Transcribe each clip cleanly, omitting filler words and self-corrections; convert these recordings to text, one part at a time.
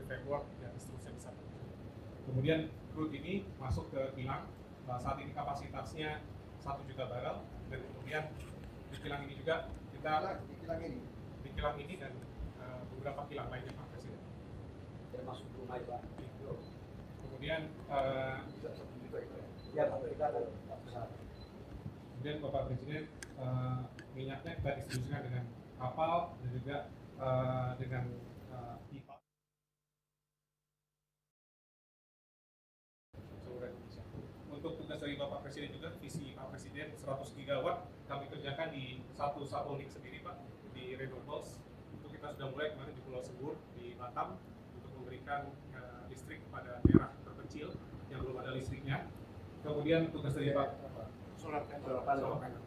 framework dan seterusnya bisa. Kemudian crude ini masuk ke kilang. Saat ini kapasitasnya 1 juta barel, dan kemudian di kilang ini juga kita di kilang ini dan beberapa kilang lainnya, Pak Presiden. Termasuk rumah Pak. Kemudian kemudian Bapak Presiden, minyaknya kita distribusikan dengan kapal dan juga dengan pipa seluruh Indonesia. Untuk tugas dari Bapak Presiden juga, visi Pak Presiden 100 gigawatt kami kerjakan di satu unit sendiri, Pak, di renewables. Itu kita sudah mulai kemarin di Pulau Sebur, di Batam, untuk memberikan listrik kepada daerah terpencil yang belum ada listriknya. Kemudian tugas dari Pak solar panel.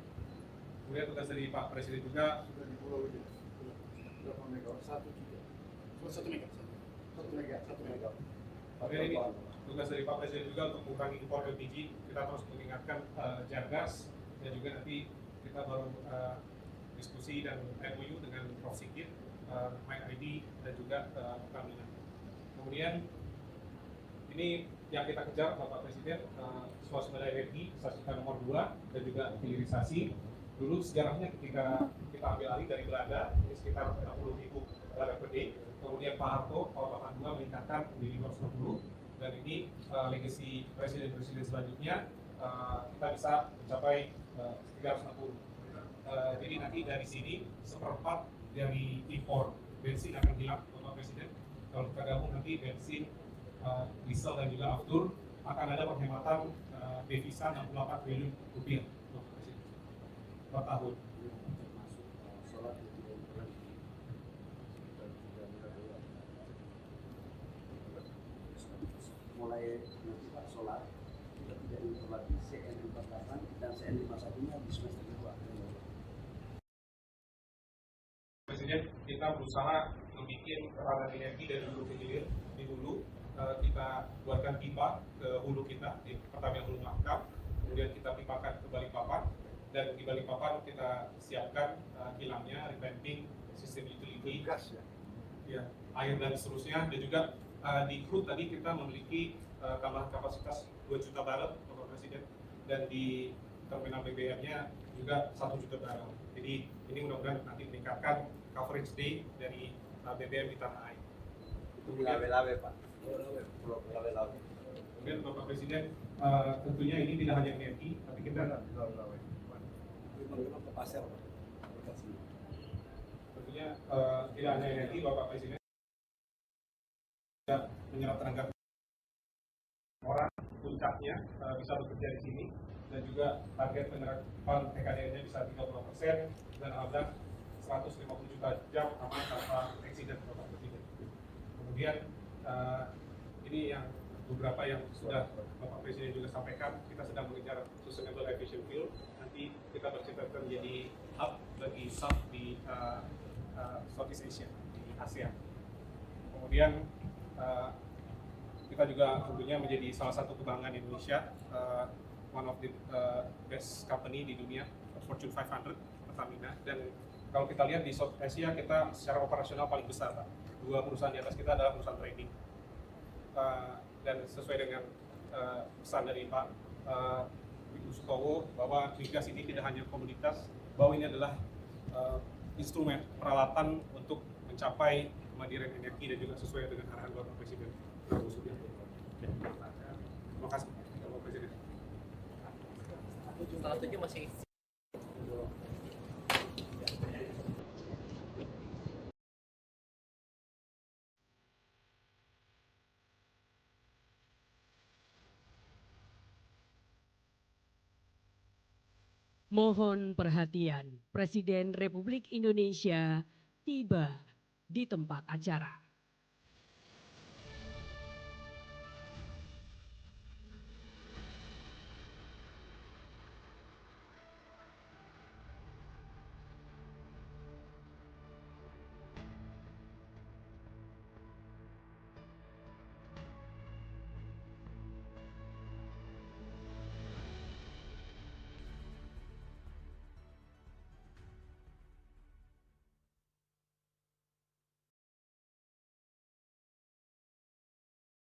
Kemudian tugas dari Pak Presiden juga sudah di pulau ini berapa megawatt? 1 giga. 1 megawatt. Kemudian ini tugas dari Pak Presiden juga untuk mengurangi impor LPG. Kita terus mengingatkan Jargas, dan juga nanti kita baru diskusi dan MOU dengan Prof. Sigit, MyID, dan juga Pertamina. Kemudian ini yang kita kejar Bapak Presiden, swasembada energi, stasiun nomor 2, dan juga hilirisasi. Dulu sejarahnya ketika kita ambil alih dari Belanda, ini sekitar 60.000 barel per day. Kemudian Pak Harto tahun 82 meningkatkan menjadi 260, dan ini legasi presiden-presiden selanjutnya kita bisa mencapai 360. Jadi nanti dari sini seperempat dari impor bensin akan hilang, Bapak Presiden. Kalau kita gabung nanti bensin, diesel, dan juga aftur, akan ada penghematan devisa 68 triliun rupiah per tahun. Mulai nanti Pak solar sudah tidak impor lagi, CN48 dan CN51-nya di semester 2. Presiden, kita berusaha membuat ketahanan energi dari hulu ke hilir. Di hulu kita buatkan pipa ke hulu kita di Pertamina Hulu Mahakam, kemudian kita pipakan ke Balikpapan, dan di Balikpapan kita siapkan kilangnya, revamping sistem utility, gas ya, air dan seterusnya. Dan juga di crude tadi kita memiliki tambahan kapasitas 2 juta barel, Bapak Presiden, dan di terminal BBM-nya juga 1 juta barel. Jadi ini mudah-mudahan nanti meningkatkan coverage day dari BBM di tanah air. Lawe-lawe Pak. Kemudian Bapak Presiden, tentunya ini tidak hanya energi, tapi kita ke pasar. tentunya tidak hanya energi, Bapak Presiden tidak menyerap tenaga orang, puncaknya bisa bekerja di sini, dan juga target penerapan TKDN-nya bisa 30%, dan alhamdulillah 150 juta jam aman tanpa eksiden, Bapak Presiden. Kemudian ini yang beberapa yang sudah Bapak Presiden juga sampaikan, kita sedang mengejar sustainable aviation fuel. Nanti kita bercita-cita menjadi hub bagi SAF di Southeast Asia, di ASEAN. Kemudian kita juga tentunya menjadi salah satu kebanggaan Indonesia, one of the best company di dunia, Fortune 500, Pertamina. Dan kalau kita lihat di South Asia, kita secara operasional paling besar, Pak. 2 perusahaan di atas kita adalah perusahaan trading. Dan sesuai dengan pesan dari Pak Wiku Sutowo, bahwa migas ini tidak hanya komoditas, bahwa ini adalah instrumen peralatan untuk mencapai kemandirian energi, dan juga sesuai dengan arahan Bapak Presiden Prabowo Subianto. Terima kasih Bapak Presiden. Kalau 7 masih Mohon perhatian, Presiden Republik Indonesia tiba di tempat acara.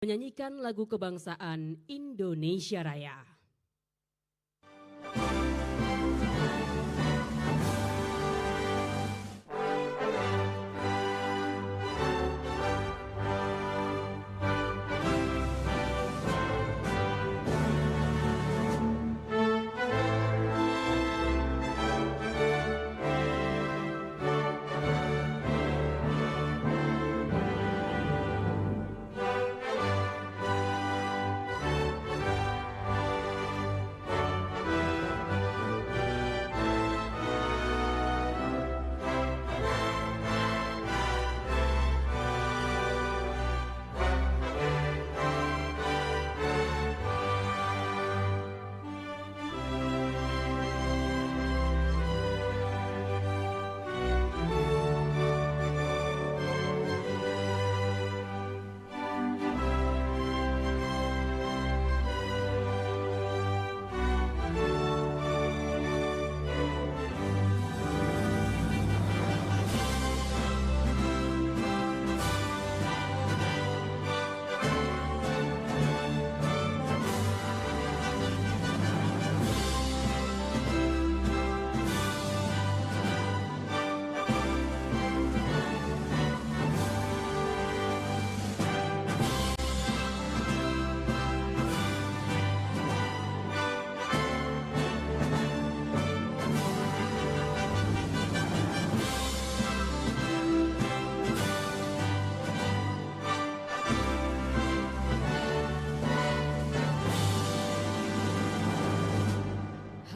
menyanyikan lagu kebangsaan Indonesia Raya.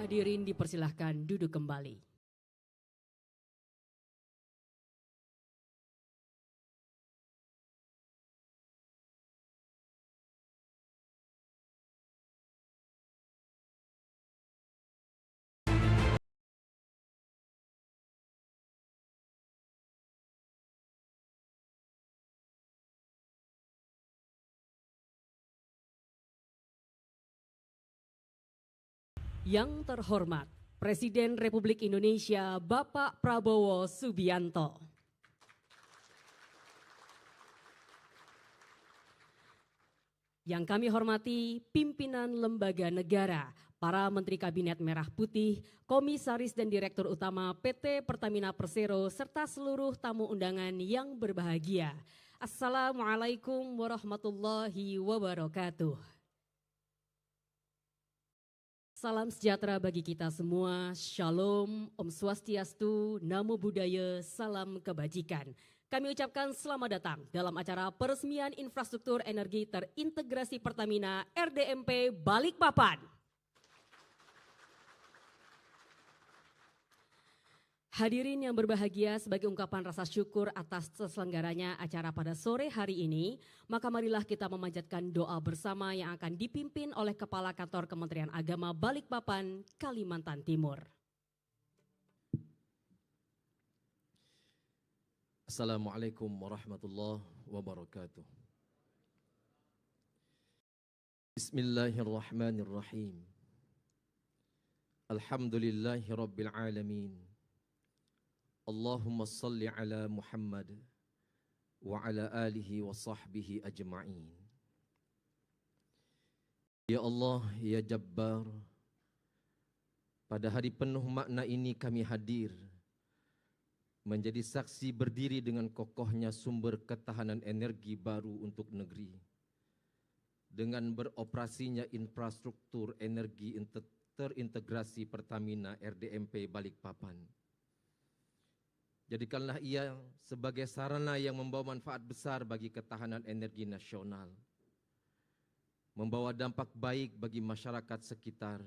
Hadirin dipersilahkan duduk kembali. Yang terhormat Presiden Republik Indonesia Bapak Prabowo Subianto. Yang kami hormati pimpinan lembaga negara, para Menteri Kabinet Merah Putih, Komisaris dan Direktur Utama PT Pertamina Persero, serta seluruh tamu undangan yang berbahagia. Assalamualaikum warahmatullahi wabarakatuh. Salam sejahtera bagi kita semua, Shalom, Om Swastiastu, Namo Buddhaya, salam kebajikan. Kami ucapkan selamat datang dalam acara peresmian infrastruktur energi terintegrasi Pertamina RDMP Balikpapan. Hadirin yang berbahagia, sebagai ungkapan rasa syukur atas terselenggaranya acara pada sore hari ini, maka marilah kita memanjatkan doa bersama yang akan dipimpin oleh Kepala Kantor Kementerian Agama Balikpapan, Kalimantan Timur. Assalamualaikum warahmatullahi wabarakatuh. Bismillahirrahmanirrahim. Alhamdulillahi rabbil alamin. Allahumma salli ala Muhammad wa ala alihi wa sahbihi ajma'in. Ya Allah, ya Jabbar, pada hari penuh makna ini kami hadir menjadi saksi berdiri dengan kokohnya sumber ketahanan energi baru untuk negeri dengan beroperasinya infrastruktur energi terintegrasi Pertamina RDMP Balikpapan. Jadikanlah ia sebagai sarana yang membawa manfaat besar bagi ketahanan energi nasional, membawa dampak baik bagi masyarakat sekitar,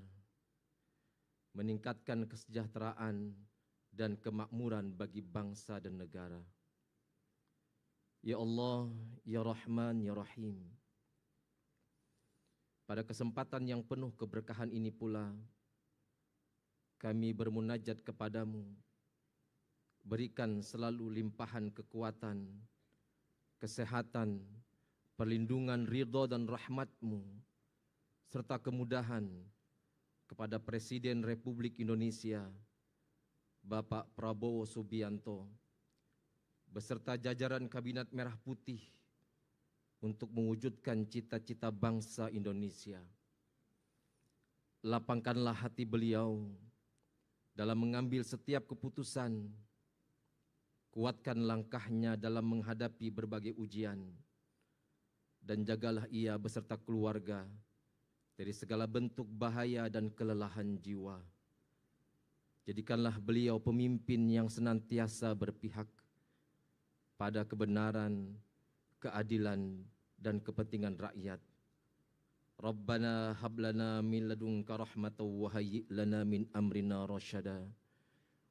meningkatkan kesejahteraan dan kemakmuran bagi bangsa dan negara. Ya Allah, Ya Rahman, Ya Rahim. Pada kesempatan yang penuh keberkahan ini pula, kami bermunajat kepadamu. Berikan selalu limpahan kekuatan, kesehatan, perlindungan, ridho dan rahmat-Mu, serta kemudahan kepada Presiden Republik Indonesia, Bapak Prabowo Subianto, beserta jajaran Kabinet Merah Putih, untuk mewujudkan cita-cita bangsa Indonesia. Lapangkanlah hati beliau dalam mengambil setiap keputusan, kuatkan langkahnya dalam menghadapi berbagai ujian, dan jagalah ia beserta keluarga dari segala bentuk bahaya dan kelelahan jiwa. Jadikanlah beliau pemimpin yang senantiasa berpihak pada kebenaran, keadilan, dan kepentingan rakyat. Rabbana hablana min ladunka rahmatan wa hayyi' lana min amrina rasyada.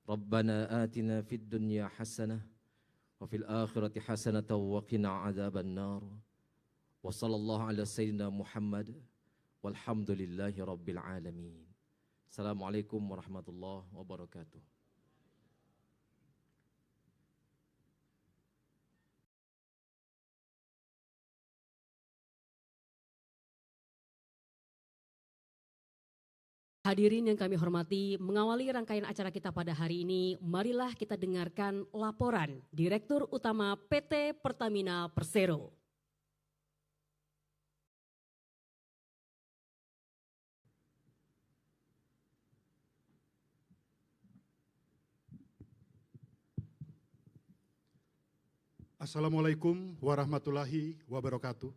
Rabbana atina fid dunya hasanah wa fil akhirati hasanatan wa qina adzaban nar. Wa sallallahu ala sayyidina Muhammad walhamdulillahi rabbil alamin. Assalamualaikum warahmatullahi wabarakatuh. Hadirin yang kami hormati, mengawali rangkaian acara kita pada hari ini, marilah kita dengarkan laporan Direktur Utama PT Pertamina Persero. Assalamualaikum warahmatullahi wabarakatuh.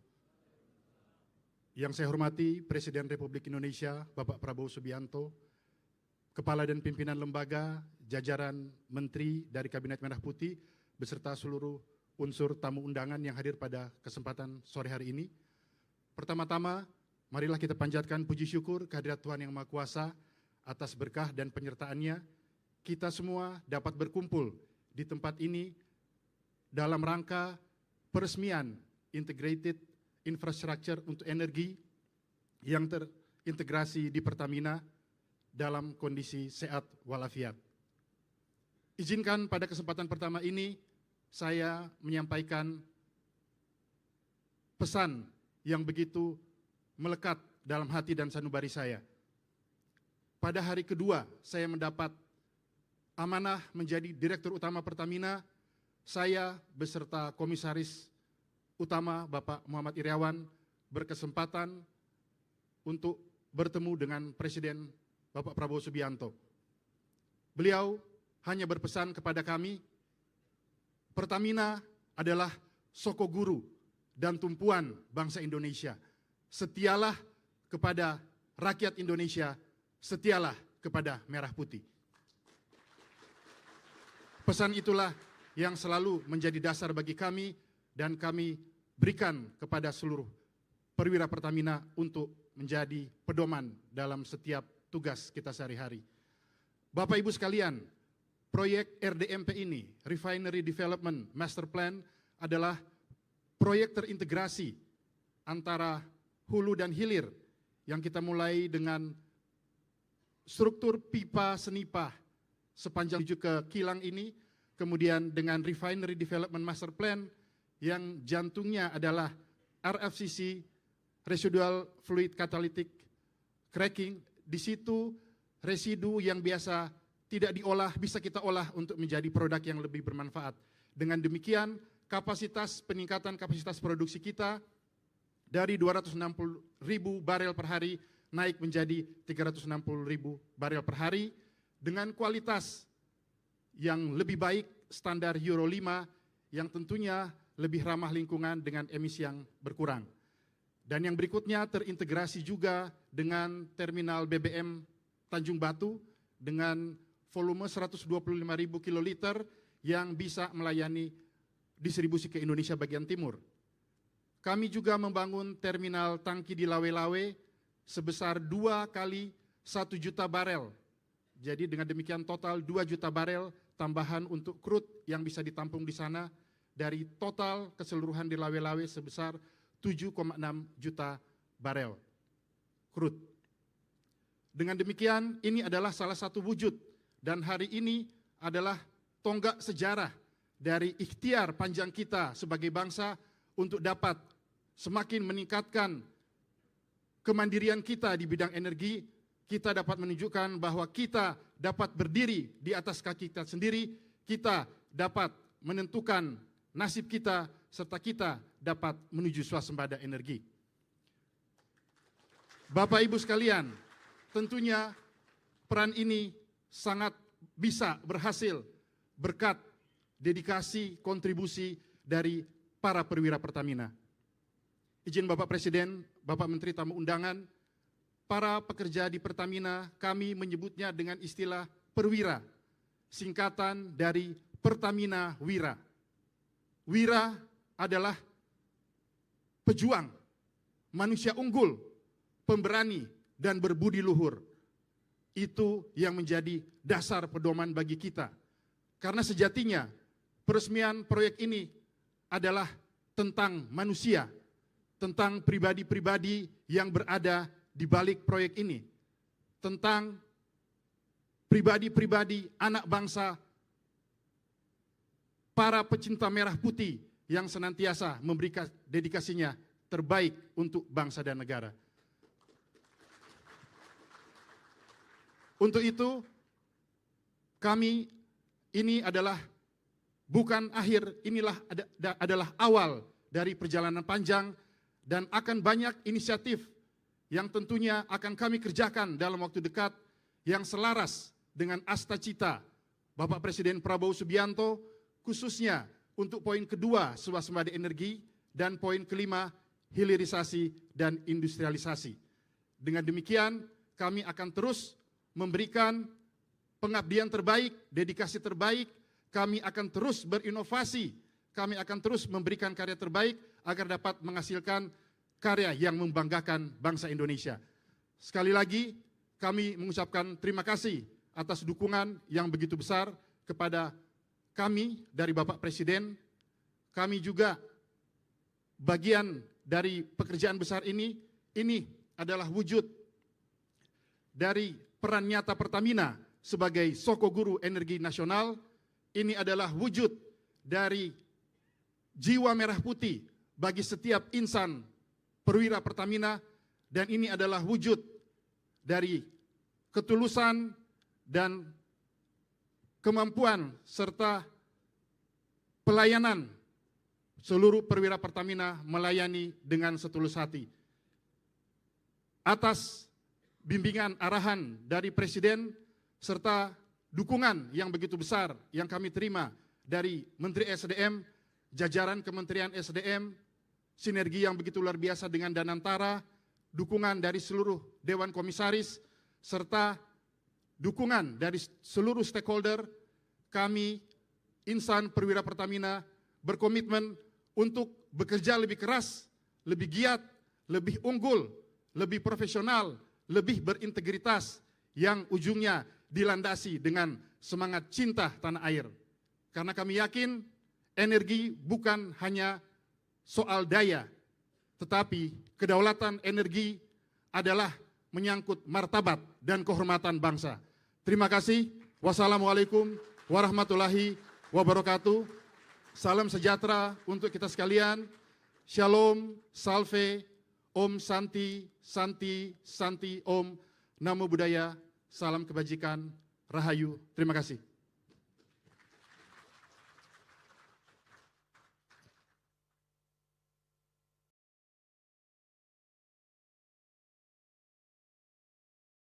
Yang saya hormati Presiden Republik Indonesia Bapak Prabowo Subianto, Kepala dan Pimpinan Lembaga, jajaran Menteri dari Kabinet Merah Putih, beserta seluruh unsur tamu undangan yang hadir pada kesempatan sore hari ini. Pertama-tama, marilah kita panjatkan puji syukur kehadirat Tuhan Yang Maha Kuasa atas berkah dan penyertaannya. Kita semua dapat berkumpul di tempat ini dalam rangka peresmian Integrated Infrastructure untuk energi yang terintegrasi di Pertamina dalam kondisi sehat walafiat. Izinkan pada kesempatan pertama ini saya menyampaikan pesan yang begitu melekat dalam hati dan sanubari saya. Pada hari kedua saya mendapat amanah menjadi Direktur Utama Pertamina, saya beserta Komisaris Utama Bapak Muhammad Iryawan berkesempatan untuk bertemu dengan Presiden Bapak Prabowo Subianto. Beliau hanya berpesan kepada kami, Pertamina adalah sokoguru dan tumpuan bangsa Indonesia. Setialah kepada rakyat Indonesia, setialah kepada Merah Putih. Pesan itulah yang selalu menjadi dasar bagi kami dan kami berikan kepada seluruh perwira Pertamina untuk menjadi pedoman dalam setiap tugas kita sehari-hari. Bapak Ibu sekalian, proyek RDMP ini, Refinery Development Master Plan, adalah proyek terintegrasi antara hulu dan hilir yang kita mulai dengan struktur pipa senipah sepanjang menuju ke kilang ini, kemudian dengan Refinery Development Master Plan yang jantungnya adalah RFCC, Residual Fluid Catalytic Cracking. Di situ residu yang biasa tidak diolah bisa kita olah untuk menjadi produk yang lebih bermanfaat. Dengan demikian peningkatan kapasitas produksi kita dari 260.000 barel per hari naik menjadi 360.000 barel per hari dengan kualitas yang lebih baik, standar Euro 5 yang tentunya lebih ramah lingkungan dengan emisi yang berkurang. Dan yang berikutnya terintegrasi juga dengan terminal BBM Tanjung Batu dengan volume 125.000 kiloliter yang bisa melayani distribusi ke Indonesia bagian timur. Kami juga membangun terminal tangki di Lawe-Lawe sebesar 2 kali 1 juta barel. Jadi dengan demikian total 2 juta barel tambahan untuk crude yang bisa ditampung di sana dari total keseluruhan di Lawe-Lawe sebesar 7,6 juta barel crude. Dengan demikian ini adalah salah satu wujud dan hari ini adalah tonggak sejarah dari ikhtiar panjang kita sebagai bangsa untuk dapat semakin meningkatkan kemandirian kita di bidang energi. Kita dapat menunjukkan bahwa kita dapat berdiri di atas kaki kita sendiri, kita dapat menentukan nasib kita serta kita dapat menuju swasembada energi. Bapak Ibu sekalian, tentunya peran ini sangat bisa berhasil berkat dedikasi kontribusi dari para perwira Pertamina. Izin Bapak Presiden, Bapak Menteri tamu undangan, para pekerja di Pertamina kami menyebutnya dengan istilah perwira, singkatan dari Pertamina Wira. Wira adalah pejuang, manusia unggul, pemberani, dan berbudi luhur. Itu yang menjadi dasar pedoman bagi kita. Karena sejatinya peresmian proyek ini adalah tentang manusia, tentang pribadi-pribadi yang berada di balik proyek ini, tentang pribadi-pribadi anak bangsa, para pecinta merah putih yang senantiasa memberikan dedikasinya terbaik untuk bangsa dan negara. Untuk itu, kami ini adalah bukan akhir, inilah adalah awal dari perjalanan panjang dan akan banyak inisiatif yang tentunya akan kami kerjakan dalam waktu dekat yang selaras dengan asta cita Bapak Presiden Prabowo Subianto, khususnya untuk poin kedua swasembada energi dan poin kelima hilirisasi dan industrialisasi. Dengan demikian kami akan terus memberikan pengabdian terbaik, dedikasi terbaik, kami akan terus berinovasi, kami akan terus memberikan karya terbaik agar dapat menghasilkan karya yang membanggakan bangsa Indonesia. Sekali lagi kami mengucapkan terima kasih atas dukungan yang begitu besar kepada kami dari Bapak Presiden. Kami juga bagian dari pekerjaan besar ini adalah wujud dari peran nyata Pertamina sebagai soko guru energi nasional. Ini adalah wujud dari jiwa merah putih bagi setiap insan perwira Pertamina, dan ini adalah wujud dari ketulusan dan kemampuan serta pelayanan seluruh perwira Pertamina melayani dengan setulus hati. Atas bimbingan arahan dari Presiden serta dukungan yang begitu besar yang kami terima dari Menteri SDM, jajaran Kementerian SDM, sinergi yang begitu luar biasa dengan Danantara, dukungan dari seluruh Dewan Komisaris, serta dukungan dari seluruh stakeholder, kami insan perwira Pertamina berkomitmen untuk bekerja lebih keras, lebih giat, lebih unggul, lebih profesional, lebih berintegritas, yang ujungnya dilandasi dengan semangat cinta tanah air. Karena kami yakin energi bukan hanya soal daya, tetapi kedaulatan energi adalah menyangkut martabat dan kehormatan bangsa. Terima kasih. Wassalamualaikum warahmatullahi wabarakatuh. Salam sejahtera untuk kita sekalian. Shalom, salve, Om Santi, Santi, Santi, Om. Namo Buddhaya, salam kebajikan, Rahayu. Terima kasih.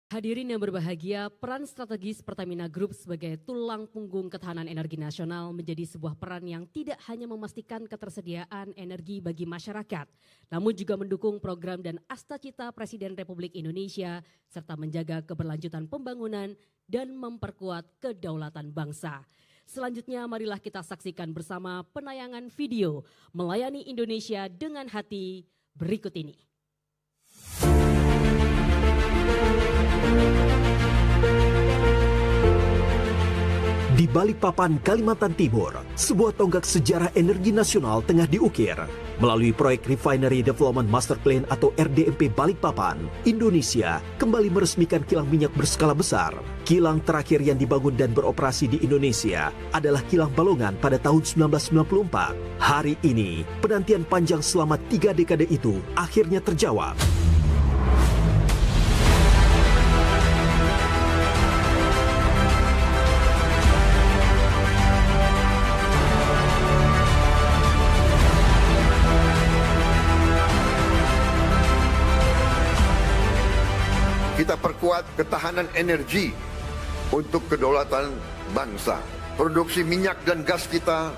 Hadirin yang berbahagia, peran strategis Pertamina Group sebagai tulang punggung ketahanan energi nasional menjadi sebuah peran yang tidak hanya memastikan ketersediaan energi bagi masyarakat, namun juga mendukung program dan asta cita Presiden Republik Indonesia, serta menjaga keberlanjutan pembangunan dan memperkuat kedaulatan bangsa. Selanjutnya marilah kita saksikan bersama penayangan video Melayani Indonesia dengan Hati berikut ini. Di Balikpapan, Kalimantan Timur, sebuah tonggak sejarah energi nasional tengah diukir. Melalui proyek Refinery Development Master Plan atau RDMP Balikpapan, Indonesia kembali meresmikan kilang minyak berskala besar. Kilang terakhir yang dibangun dan beroperasi di Indonesia adalah kilang Balongan pada tahun 1994. Hari ini, penantian panjang selama 3 dekade itu akhirnya terjawab. memperkuat ketahanan energi untuk kedaulatan bangsa. Produksi minyak dan gas kita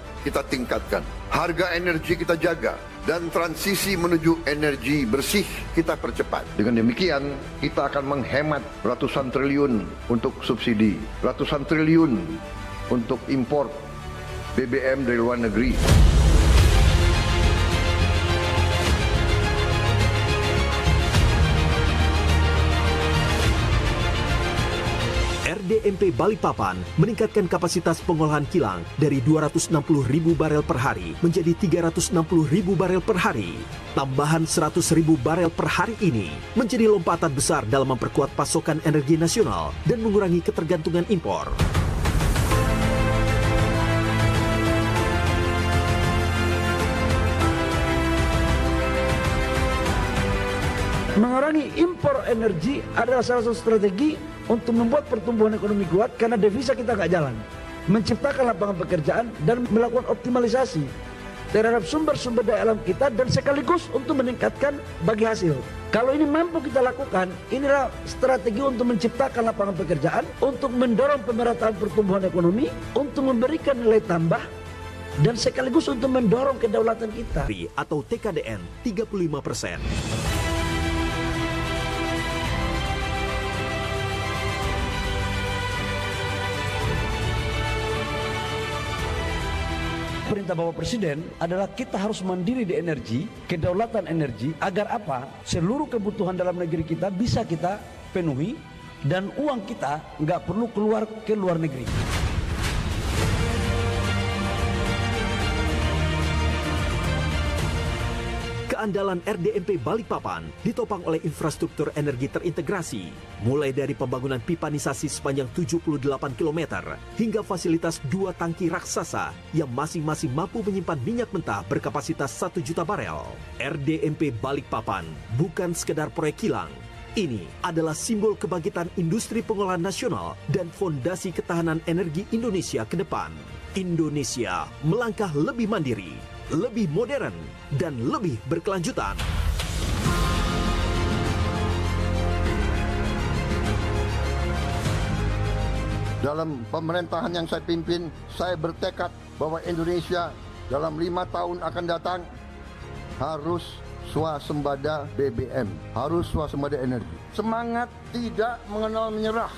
tingkatkan. Harga energi kita jaga. Dan transisi menuju energi bersih kita percepat. Dengan demikian, kita akan menghemat ratusan triliun untuk subsidi, ratusan triliun untuk impor BBM dari luar negeri. RDMP Balikpapan meningkatkan kapasitas pengolahan kilang dari 260.000 barel per hari menjadi 360.000 barel per hari. Tambahan 100.000 barel per hari ini menjadi lompatan besar dalam memperkuat pasokan energi nasional dan mengurangi ketergantungan impor. Mengurangi impor energi adalah salah satu strategi untuk membuat pertumbuhan ekonomi kuat karena devisa kita nggak jalan. Menciptakan lapangan pekerjaan dan melakukan optimalisasi terhadap sumber-sumber daya alam kita dan sekaligus untuk meningkatkan bagi hasil. Kalau ini mampu kita lakukan, inilah strategi untuk menciptakan lapangan pekerjaan, untuk mendorong pemerataan pertumbuhan ekonomi, untuk memberikan nilai tambah, dan sekaligus untuk mendorong kedaulatan kita. Atau TKDN 35%. Perintah Bapak Presiden adalah kita harus mandiri di energi, kedaulatan energi, agar apa? Seluruh kebutuhan dalam negeri kita bisa kita penuhi dan uang kita nggak perlu keluar ke luar negeri. Keandalan RDMP Balikpapan ditopang oleh infrastruktur energi terintegrasi, mulai dari pembangunan pipanisasi sepanjang 78 km hingga fasilitas 2 tangki raksasa yang masing-masing mampu menyimpan minyak mentah berkapasitas 1 juta barel. RDMP Balikpapan bukan sekedar proyek kilang. Ini adalah simbol kebangkitan industri pengolahan nasional dan fondasi ketahanan energi Indonesia ke depan. Indonesia melangkah lebih mandiri, lebih modern, dan lebih berkelanjutan. Dalam pemerintahan yang saya pimpin, saya bertekad bahwa Indonesia dalam 5 tahun akan datang harus swasembada BBM, harus swasembada energi. Semangat tidak mengenal menyerah,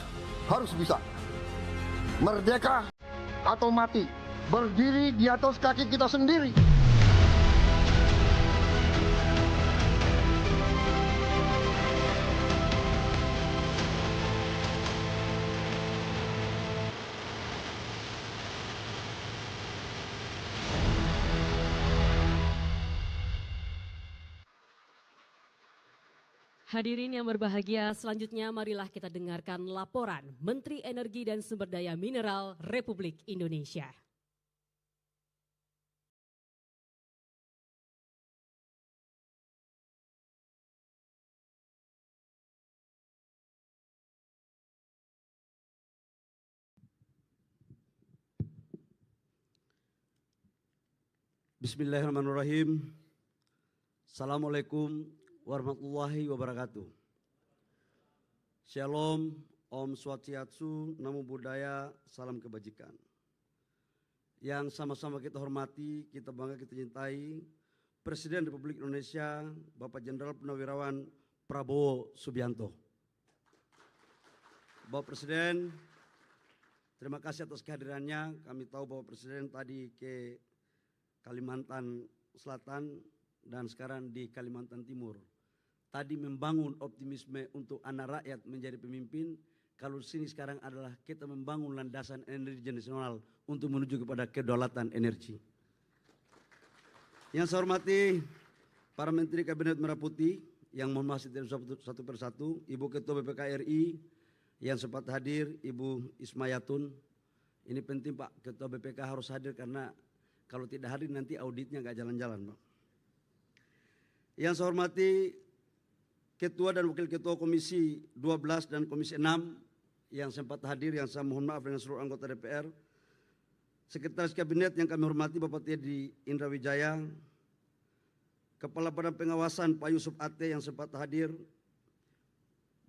harus bisa. Merdeka atau mati, berdiri di atas kaki kita sendiri. Hadirin yang berbahagia, selanjutnya marilah kita dengarkan laporan Menteri Energi dan Sumber Daya Mineral Republik Indonesia. Bismillahirrahmanirrahim. Assalamualaikum warahmatullahi wabarakatuh. Shalom, Om Swastiastu, Namo Buddhaya, salam kebajikan. Yang sama-sama kita hormati, kita bangga, kita cintai, Presiden Republik Indonesia, Bapak Jenderal Purnawirawan Prabowo Subianto. Bapak Presiden, terima kasih atas kehadirannya. Kami tahu Bapak Presiden tadi ke Kalimantan Selatan dan sekarang di Kalimantan Timur. Tadi membangun optimisme untuk anak rakyat menjadi pemimpin. Kalau sini sekarang adalah kita membangun landasan energi nasional untuk menuju kepada kedaulatan energi. Yang saya hormati para Menteri Kabinet Merah Putih yang mohon maaf satu persatu, Ibu Ketua BPK RI yang sempat hadir, Ibu Ismayatun. Ini penting Pak, Ketua BPK harus hadir karena kalau tidak hadir nanti auditnya nggak jalan-jalan Pak. Yang saya hormati Ketua dan Wakil Ketua Komisi 12 dan Komisi 6 yang sempat hadir, yang saya mohon maaf dengan seluruh anggota DPR. Sekretaris Kabinet yang kami hormati Bapak Teddy Indra Wijaya, Kepala Badan Pengawasan Pak Yusuf Ate yang sempat hadir,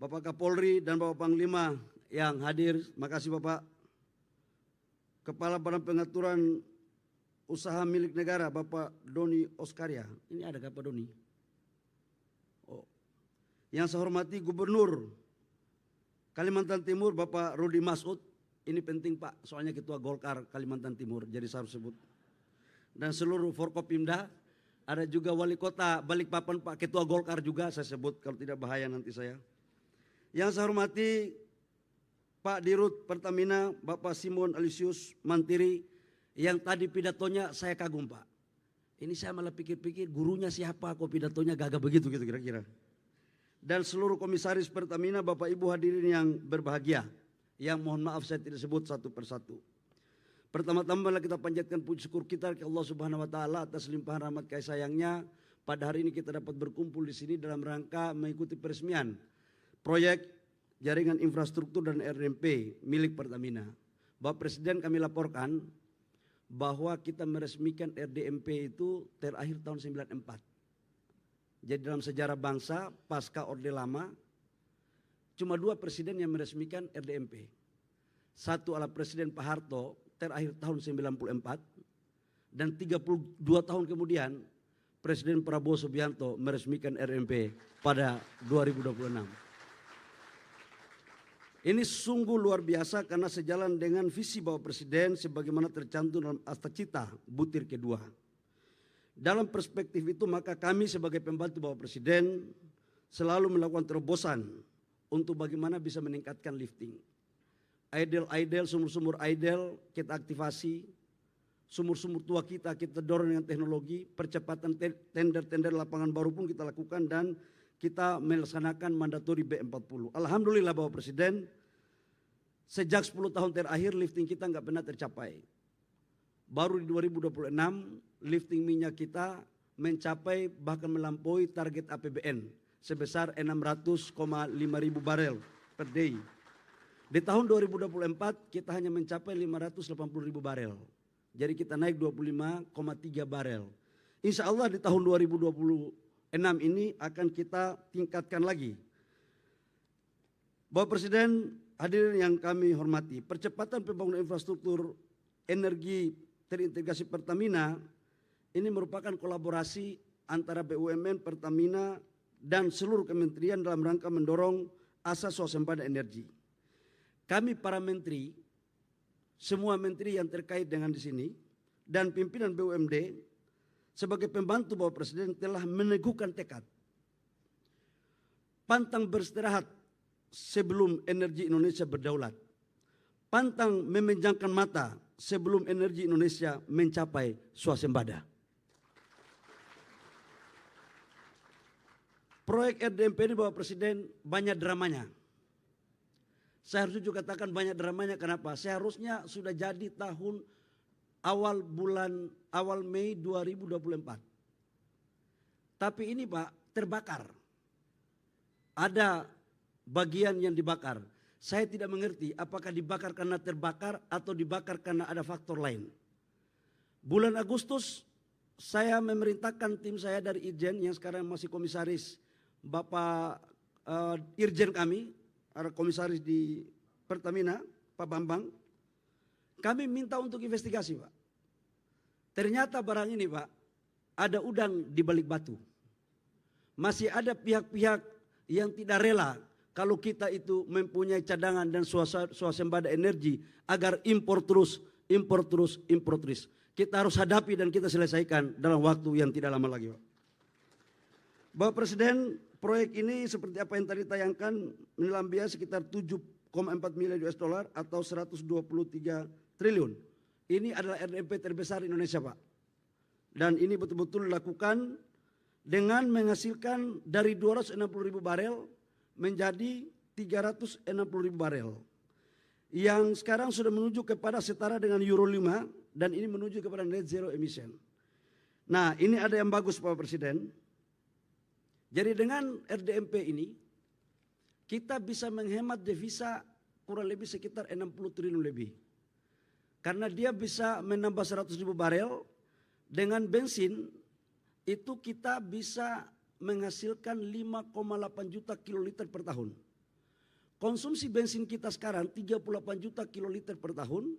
Bapak Kapolri dan Bapak Panglima yang hadir, makasih Bapak. Kepala Badan Pengaturan Usaha Milik Negara Bapak Doni Oskaria. Ini ada Bapak Doni? Oh. Yang saya hormati Gubernur Kalimantan Timur Bapak Rudi Masud. Ini penting Pak, soalnya Ketua Golkar Kalimantan Timur, jadi saya harus sebut. Dan seluruh Forkopimda, ada juga Wali Kota Balikpapan Pak, Ketua Golkar juga saya sebut, kalau tidak bahaya nanti saya. Yang saya hormati Pak Dirut Pertamina Bapak Simon Alisius Mantiri, yang tadi pidatonya saya kagum Pak. Ini saya malah pikir-pikir gurunya siapa kok pidatonya gagah begitu gitu kira-kira. Dan seluruh komisaris Pertamina Bapak Ibu hadirin yang berbahagia, yang mohon maaf saya tidak sebut satu persatu. Pertama-tama kita panjatkan puji syukur kita ke Allah Subhanahu wa taala atas limpahan rahmat kasih sayangnya. Pada hari ini kita dapat berkumpul di sini dalam rangka mengikuti peresmian proyek jaringan infrastruktur dan RDMP milik Pertamina. Bapak Presiden, kami laporkan bahwa kita meresmikan RDMP itu terakhir tahun 94. Jadi dalam sejarah bangsa pasca Orde Lama cuma 2 presiden yang meresmikan RDMP. Satu adalah Presiden Pak Harto terakhir tahun 94 dan 32 tahun kemudian Presiden Prabowo Subianto meresmikan RDMP pada 2026. Ini sungguh luar biasa karena sejalan dengan visi Bapak Presiden sebagaimana tercantum dalam Akta Cita butir kedua. Dalam perspektif itu maka kami sebagai pembantu Bapak Presiden selalu melakukan terobosan untuk bagaimana bisa meningkatkan lifting. Idle, sumur-sumur idle kita aktivasi, sumur-sumur tua kita dorong dengan teknologi, percepatan tender-tender lapangan baru pun kita lakukan dan kita melaksanakan mandatori B40. Alhamdulillah Bapak Presiden, sejak 10 tahun terakhir lifting kita nggak pernah tercapai. Baru di 2026 lifting minyak kita mencapai bahkan melampaui target APBN sebesar 600,5 ribu barel per day. Di tahun 2024 kita hanya mencapai 580 ribu barel. Jadi kita naik 25,3 barel. Insya Allah di tahun 2026 ini akan kita tingkatkan lagi. Bapak Presiden, hadirin yang kami hormati, percepatan pembangunan infrastruktur energi terintegrasi Pertamina ini merupakan kolaborasi antara BUMN, Pertamina, dan seluruh kementerian dalam rangka mendorong asas swasembada energi. Kami para menteri, semua menteri yang terkait dengan di sini, dan pimpinan BUMD sebagai pembantu Bapak Presiden telah meneguhkan tekad pantang beristirahat sebelum energi Indonesia berdaulat, pantang memejamkan mata sebelum energi Indonesia mencapai swasembada. Proyek RDMP ini Bapak Presiden banyak dramanya. Saya harus juga katakan banyak dramanya, kenapa? Seharusnya sudah jadi tahun awal Mei 2024. Tapi ini Pak terbakar. Ada bagian yang dibakar. Saya tidak mengerti apakah dibakar karena terbakar atau dibakar karena ada faktor lain. Bulan Agustus saya memerintahkan tim saya dari Irjen yang sekarang masih komisaris, Bapak Irjen kami, ada komisaris di Pertamina, Pak Bambang. Kami minta untuk investigasi Pak. Ternyata barang ini Pak, ada udang di balik batu. Masih ada pihak-pihak yang tidak rela kalau kita itu mempunyai cadangan dan swasembada energi agar impor terus. Kita harus hadapi dan kita selesaikan dalam waktu yang tidak lama lagi Pak. Bapak Presiden, proyek ini seperti apa yang tadi tayangkan menelan biaya sekitar 7,4 miliar US dollar atau 123 triliun. Ini adalah RDMP terbesar Indonesia Pak. Dan ini betul-betul dilakukan dengan menghasilkan dari 260 ribu barel menjadi 360 ribu barel. Yang sekarang sudah menuju kepada setara dengan Euro 5 dan ini menuju kepada net zero emission. Nah ini ada yang bagus Pak Presiden. Jadi dengan RDMP ini kita bisa menghemat devisa kurang lebih sekitar 60 triliun lebih. Karena dia bisa menambah 100 ribu barel, dengan bensin itu kita bisa menghasilkan 5,8 juta kiloliter per tahun. konsumsi bensin kita sekarang 38 juta kiloliter per tahun,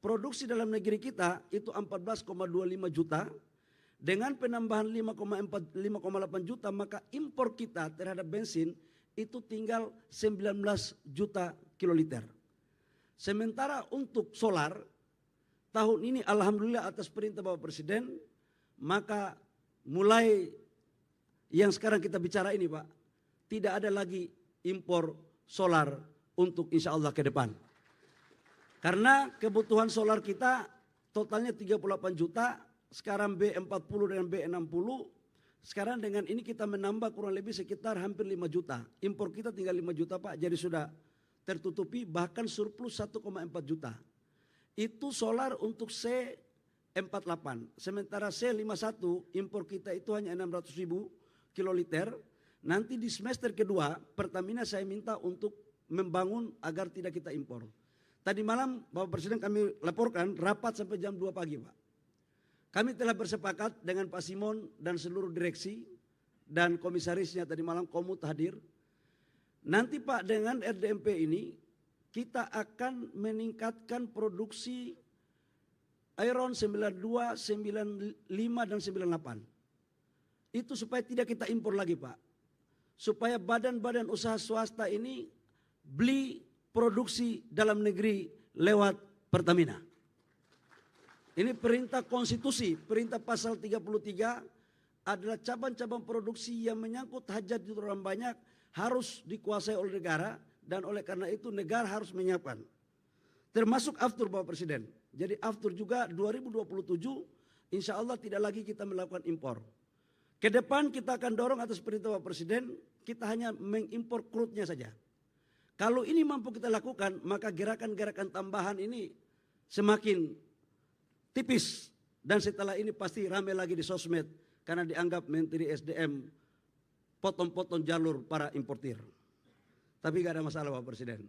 produksi dalam negeri kita itu 14,25 juta, dengan penambahan 5,8 juta, maka impor kita terhadap bensin itu tinggal 19 juta kiloliter. Sementara untuk solar, tahun ini alhamdulillah atas perintah Bapak Presiden, maka mulai yang sekarang kita bicara ini Pak, tidak ada lagi impor solar untuk insya Allah ke depan. Karena kebutuhan solar kita totalnya 38 juta, sekarang B40 dan B60, sekarang dengan ini kita menambah kurang lebih sekitar hampir 5 juta. Impor kita tinggal 5 juta Pak, jadi sudah tertutupi, bahkan surplus 1,4 juta. Itu solar untuk C48. Sementara C51 impor kita itu hanya 600.000 kiloliter. Nanti di semester kedua Pertamina saya minta untuk membangun agar tidak kita impor. Tadi malam Bapak Presiden kami laporkan rapat sampai jam 2 pagi Pak. Kami telah bersepakat dengan Pak Simon dan seluruh direksi dan komisarisnya tadi malam Komut hadir. Nanti Pak dengan RDMP ini kita akan meningkatkan produksi Iron 92, 95 dan 98. Itu supaya tidak kita impor lagi Pak. Supaya badan-badan usaha swasta ini beli produksi dalam negeri lewat Pertamina. Ini perintah konstitusi, perintah pasal 33 adalah cabang-cabang produksi yang menyangkut hajat orang banyak harus dikuasai oleh negara, dan oleh karena itu negara harus menyiapkan. Termasuk aftur Bapak Presiden. Jadi aftur juga 2027 insya Allah tidak lagi kita melakukan impor. Ke depan kita akan dorong atas perintah Bapak Presiden, kita hanya mengimpor crude-nya saja. Kalau ini mampu kita lakukan, maka gerakan-gerakan tambahan ini semakin tipis. Dan setelah ini pasti ramai lagi di sosmed karena dianggap Menteri SDM potong-potong jalur para importir. Tapi gak ada masalah Bapak Presiden.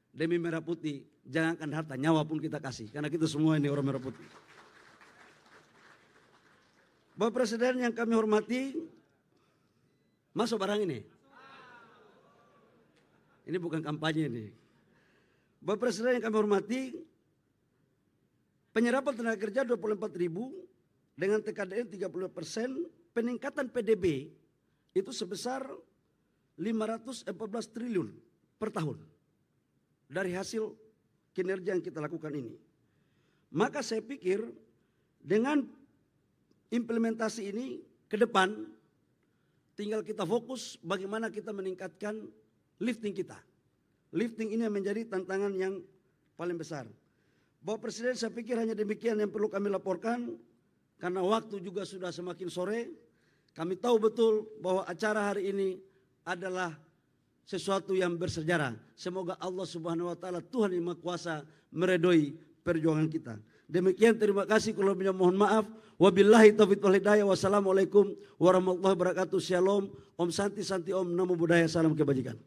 Demi merah putih, jangankan harta, nyawa pun kita kasih. Karena kita semua ini orang merah putih. Bapak Presiden yang kami hormati, masuk barang ini. Ini bukan kampanye ini. Bapak Presiden yang kami hormati, penyerapan tenaga kerja 24.000 dengan TKDN 30%, peningkatan PDB itu sebesar 514 triliun per tahun dari hasil kinerja yang kita lakukan ini. Maka saya pikir dengan implementasi ini ke depan tinggal kita fokus bagaimana kita meningkatkan lifting kita. Lifting ini menjadi tantangan yang paling besar. Bapak Presiden, saya pikir hanya demikian yang perlu kami laporkan karena waktu juga sudah semakin sore. Kami tahu betul bahwa acara hari ini adalah sesuatu yang bersejarah. Semoga Allah Subhanahu wa taala Tuhan yang Maha Kuasa meredoi perjuangan kita. Demikian, terima kasih, kalau mohon maaf. Wabillahi taufiq wal hidayah. Wassalamualaikum warahmatullahi wabarakatuh. Shalom, Om Santi Santi Om, Namo Buddhaya, salam kebajikan.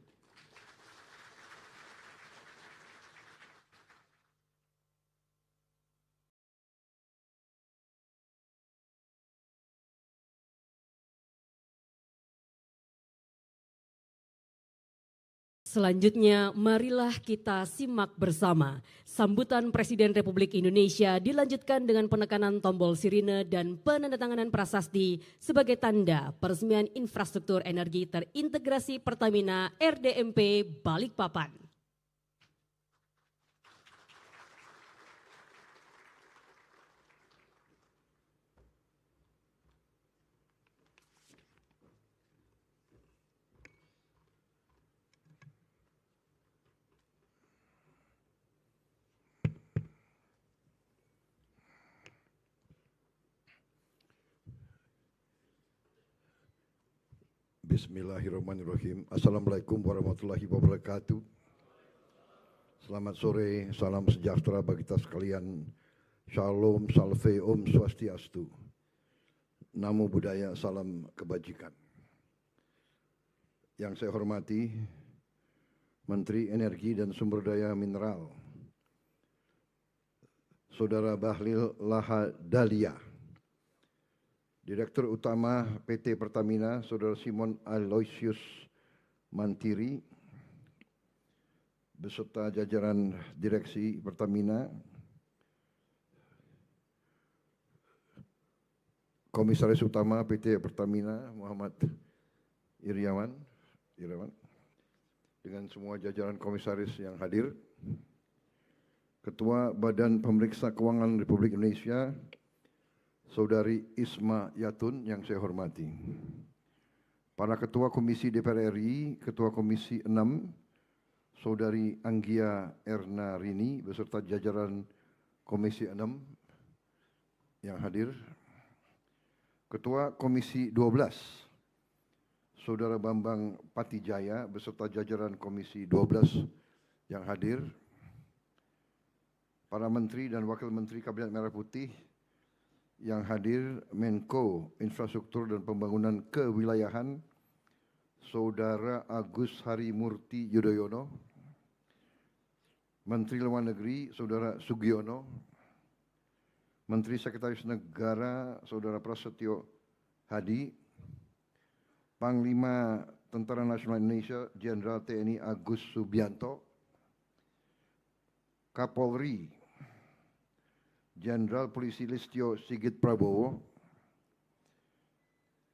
Selanjutnya, marilah kita simak bersama. Sambutan Presiden Republik Indonesia dilanjutkan dengan penekanan tombol sirine dan penandatanganan prasasti sebagai tanda peresmian infrastruktur energi terintegrasi Pertamina RDMP Balikpapan. Bismillahirrahmanirrahim. Assalamualaikum warahmatullahi wabarakatuh. Selamat sore, salam sejahtera bagi kita sekalian. Shalom, salve, om swastiastu. Namo Buddhaya, salam kebajikan. Yang saya hormati Menteri Energi dan Sumber Daya Mineral, Saudara Bahlil Lahadalia, Direktur Utama PT Pertamina, Saudara Simon Aloysius Mantiri, beserta jajaran direksi Pertamina, Komisaris Utama PT Pertamina Muhammad Iriawan, dengan semua jajaran komisaris yang hadir, Ketua Badan Pemeriksa Keuangan Republik Indonesia, Saudari Isma Yatun yang saya hormati, para Ketua Komisi DPR RI, Ketua Komisi 6, Saudari Anggia Erna Rini beserta jajaran Komisi 6 yang hadir, Ketua Komisi 12, Saudara Bambang Patijaya beserta jajaran Komisi 12 yang hadir, para Menteri dan Wakil Menteri Kabinet Merah Putih yang hadir, Menko Infrastruktur dan Pembangunan Kewilayahan, Saudara Agus Harimurti Yudhoyono, Menteri Luar Negeri, Saudara Sugiono, Menteri Sekretaris Negara, Saudara Prasetyo Hadi, Panglima Tentara Nasional Indonesia, Jenderal TNI Agus Subianto, Kapolri, Jenderal Polisi Listio Sigit Prabowo,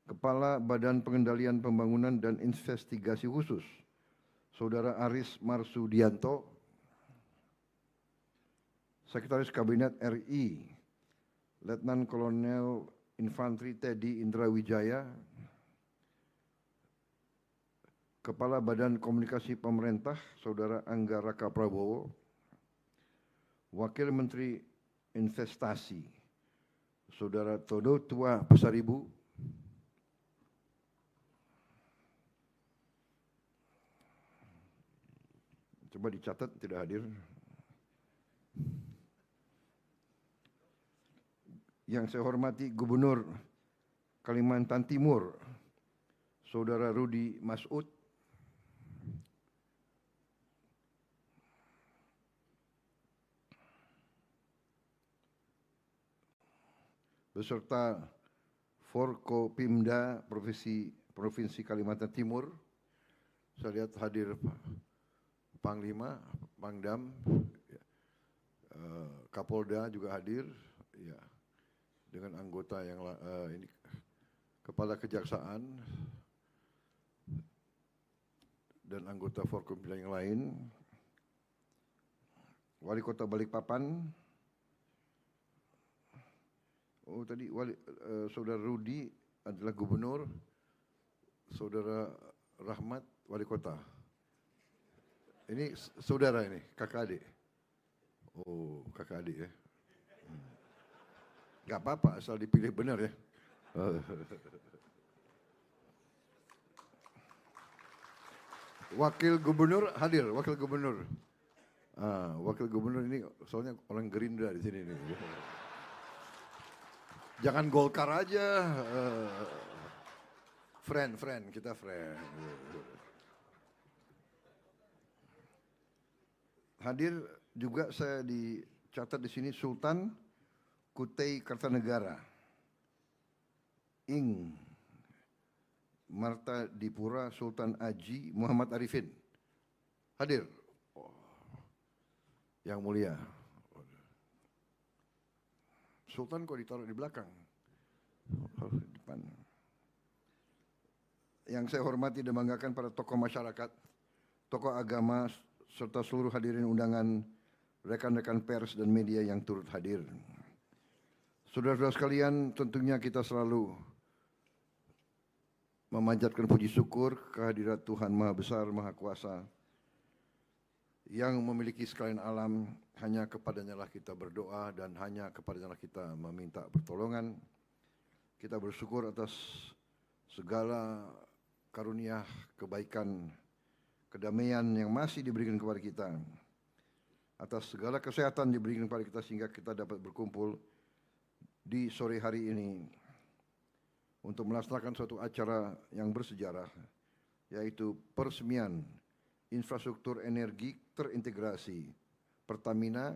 Kepala Badan Pengendalian Pembangunan dan Investigasi Khusus, Saudara Aris Marsudianto, Sekretaris Kabinet RI, Letnan Kolonel Infantri Teddy Indra Wijaya, Kepala Badan Komunikasi Pemerintah, Saudara Angga Raka Prabowo, Wakil Menteri Investasi, Saudara Todo Tua Pasaribu, coba dicatat tidak hadir, yang saya hormati Gubernur Kalimantan Timur, Saudara Rudi Masud, beserta Forkopimda Provinsi Kalimantan Timur. Saya lihat hadir Panglima, Pangdam, Kapolda juga hadir, ya, dengan anggota yang ini, Kepala Kejaksaan dan anggota Forkopimda yang lain, Wali Kota Balikpapan. Oh tadi Saudara Rudi adalah Gubernur, Saudara Rahmat Wali Kota. Ini saudara ini, kakak adik. Oh kakak adik ya. Gak apa-apa asal dipilih benar ya. Wakil Gubernur hadir, Wakil Gubernur. Wakil Gubernur ini soalnya orang Gerindra di sini nih. Jangan Golkar aja, friend, kita friend. Hadir juga saya dicatat di sini Sultan Kutai Kartanegara, Ing Marta Dipura Sultan Aji Muhammad Arifin. Hadir, yang mulia. Sultan kok ditaruh di belakang? Di depan. Yang saya hormati dan banggakan para tokoh masyarakat, tokoh agama, serta seluruh hadirin undangan, rekan-rekan pers dan media yang turut hadir. Saudara-saudara sekalian, tentunya kita selalu memanjatkan puji syukur kehadirat Tuhan Maha Besar, Maha Kuasa, yang memiliki sekalian alam. Hanya kepadanya lah kita berdoa dan hanya kepadanya lah kita meminta pertolongan. Kita bersyukur atas segala karunia, kebaikan, kedamaian yang masih diberikan kepada kita. Atas segala kesehatan diberikan kepada kita sehingga kita dapat berkumpul di sore hari ini untuk melaksanakan suatu acara yang bersejarah, yaitu peresmian infrastruktur energi terintegrasi Pertamina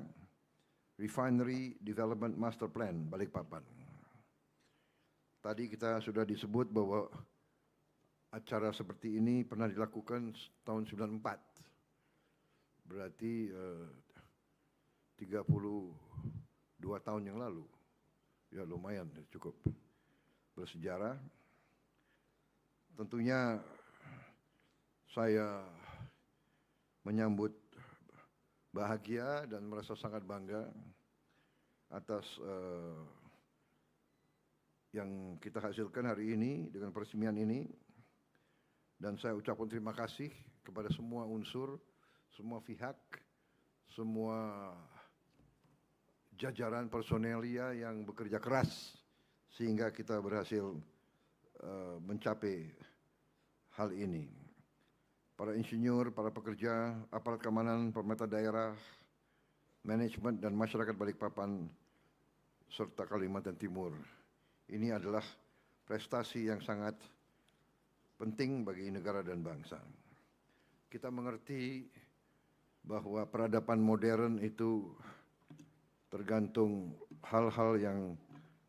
Refinery Development Master Plan Balikpapan. Tadi kita sudah disebut bahwa acara seperti ini pernah dilakukan tahun 94 berarti 32 tahun yang lalu. Ya lumayan, cukup bersejarah. Tentunya saya menyambut bahagia dan merasa sangat bangga atas yang kita hasilkan hari ini dengan peresmian ini. Dan saya ucapkan terima kasih kepada semua unsur, semua pihak, semua jajaran personelia yang bekerja keras sehingga kita berhasil mencapai hal ini. Para insinyur, para pekerja, aparat keamanan, pemerintah daerah, manajemen dan masyarakat Balikpapan serta Kalimantan Timur. Ini adalah prestasi yang sangat penting bagi negara dan bangsa. Kita mengerti bahwa peradaban modern itu tergantung hal-hal yang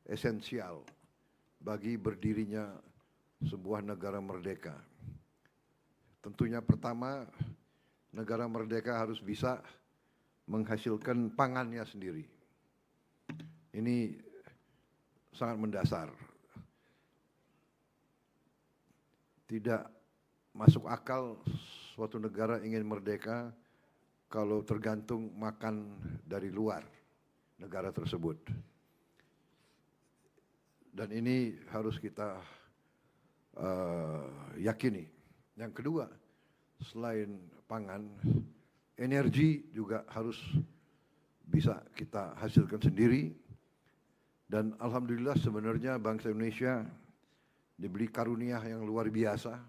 esensial bagi berdirinya sebuah negara merdeka. Tentunya pertama, negara merdeka harus bisa menghasilkan pangannya sendiri. Ini sangat mendasar. Tidak masuk akal suatu negara ingin merdeka kalau tergantung makan dari luar negara tersebut. Dan ini harus kita yakini. Yang kedua, selain pangan, energi juga harus bisa kita hasilkan sendiri. Dan alhamdulillah sebenarnya bangsa Indonesia diberi karunia yang luar biasa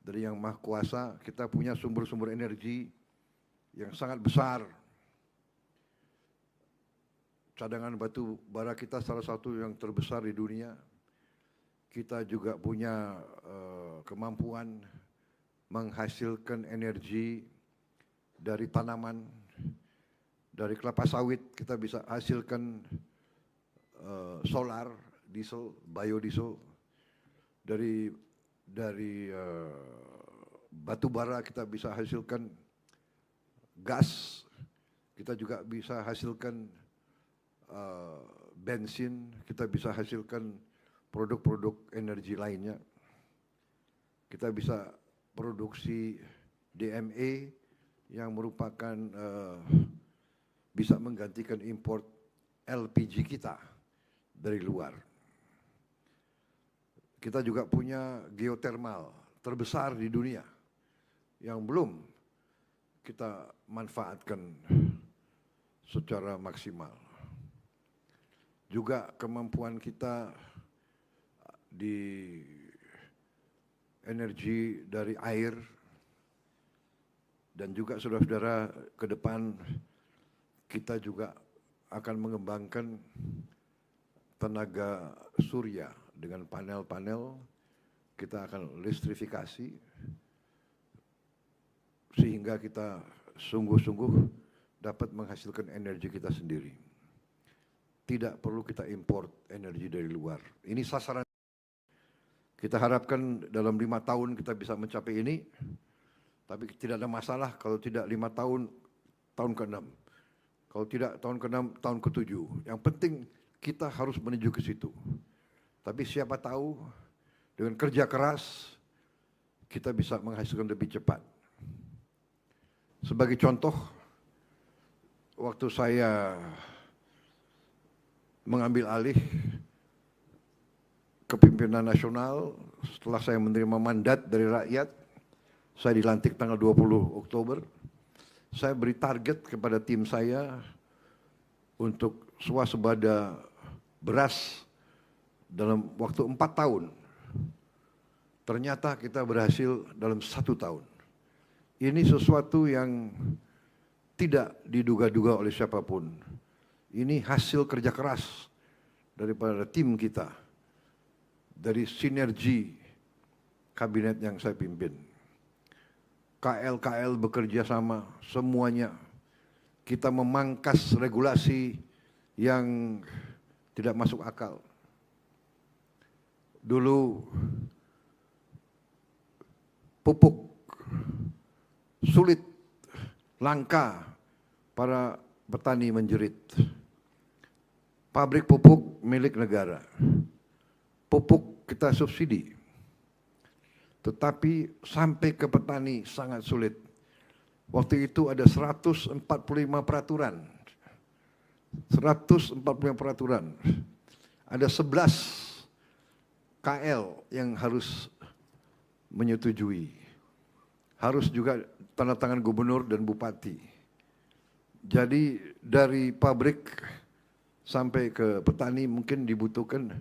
dari Yang Maha Kuasa. Kita punya sumber-sumber energi yang sangat besar. Cadangan batu bara kita salah satu yang terbesar di dunia. Kita juga punya kemampuan menghasilkan energi dari tanaman, dari kelapa sawit kita bisa hasilkan solar, diesel, biodiesel. Dari batu bara kita bisa hasilkan gas, kita juga bisa hasilkan bensin, kita bisa hasilkan produk-produk energi lainnya. Kita bisa produksi DME yang merupakan bisa menggantikan import LPG kita dari luar. Kita juga punya geotermal terbesar di dunia yang belum kita manfaatkan secara maksimal. Juga kemampuan kita di energi dari air dan juga saudara-saudara ke depan kita juga akan mengembangkan tenaga surya dengan panel-panel. Kita akan listrifikasi sehingga kita sungguh-sungguh dapat menghasilkan energi kita sendiri. Tidak perlu kita import energi dari luar. Ini sasaran. Kita harapkan dalam 5 tahun kita bisa mencapai ini. Tapi tidak ada masalah kalau tidak 5 tahun, tahun ke-6. Kalau tidak tahun ke-6, tahun ke-7. Yang penting kita harus menuju ke situ. Tapi siapa tahu dengan kerja keras kita bisa menghasilkan lebih cepat. Sebagai contoh, waktu saya mengambil alih kepimpinan nasional, setelah saya menerima mandat dari rakyat, saya dilantik tanggal 20 Oktober, saya beri target kepada tim saya untuk swasembada beras dalam waktu 4 tahun. Ternyata kita berhasil dalam 1 tahun. Ini sesuatu yang tidak diduga-duga oleh siapapun. Ini hasil kerja keras daripada tim kita, dari sinergi kabinet yang saya pimpin. KL bekerja sama, semuanya. Kita memangkas regulasi yang tidak masuk akal. Dulu pupuk sulit langka para petani menjerit. Pabrik pupuk milik negara. Pupuk kita subsidi. Tetapi sampai ke petani sangat sulit. Waktu itu ada 145 peraturan. 145 peraturan. Ada 11 KL yang harus menyetujui. Harus juga tanda tangan gubernur dan bupati. Jadi dari pabrik sampai ke petani mungkin dibutuhkan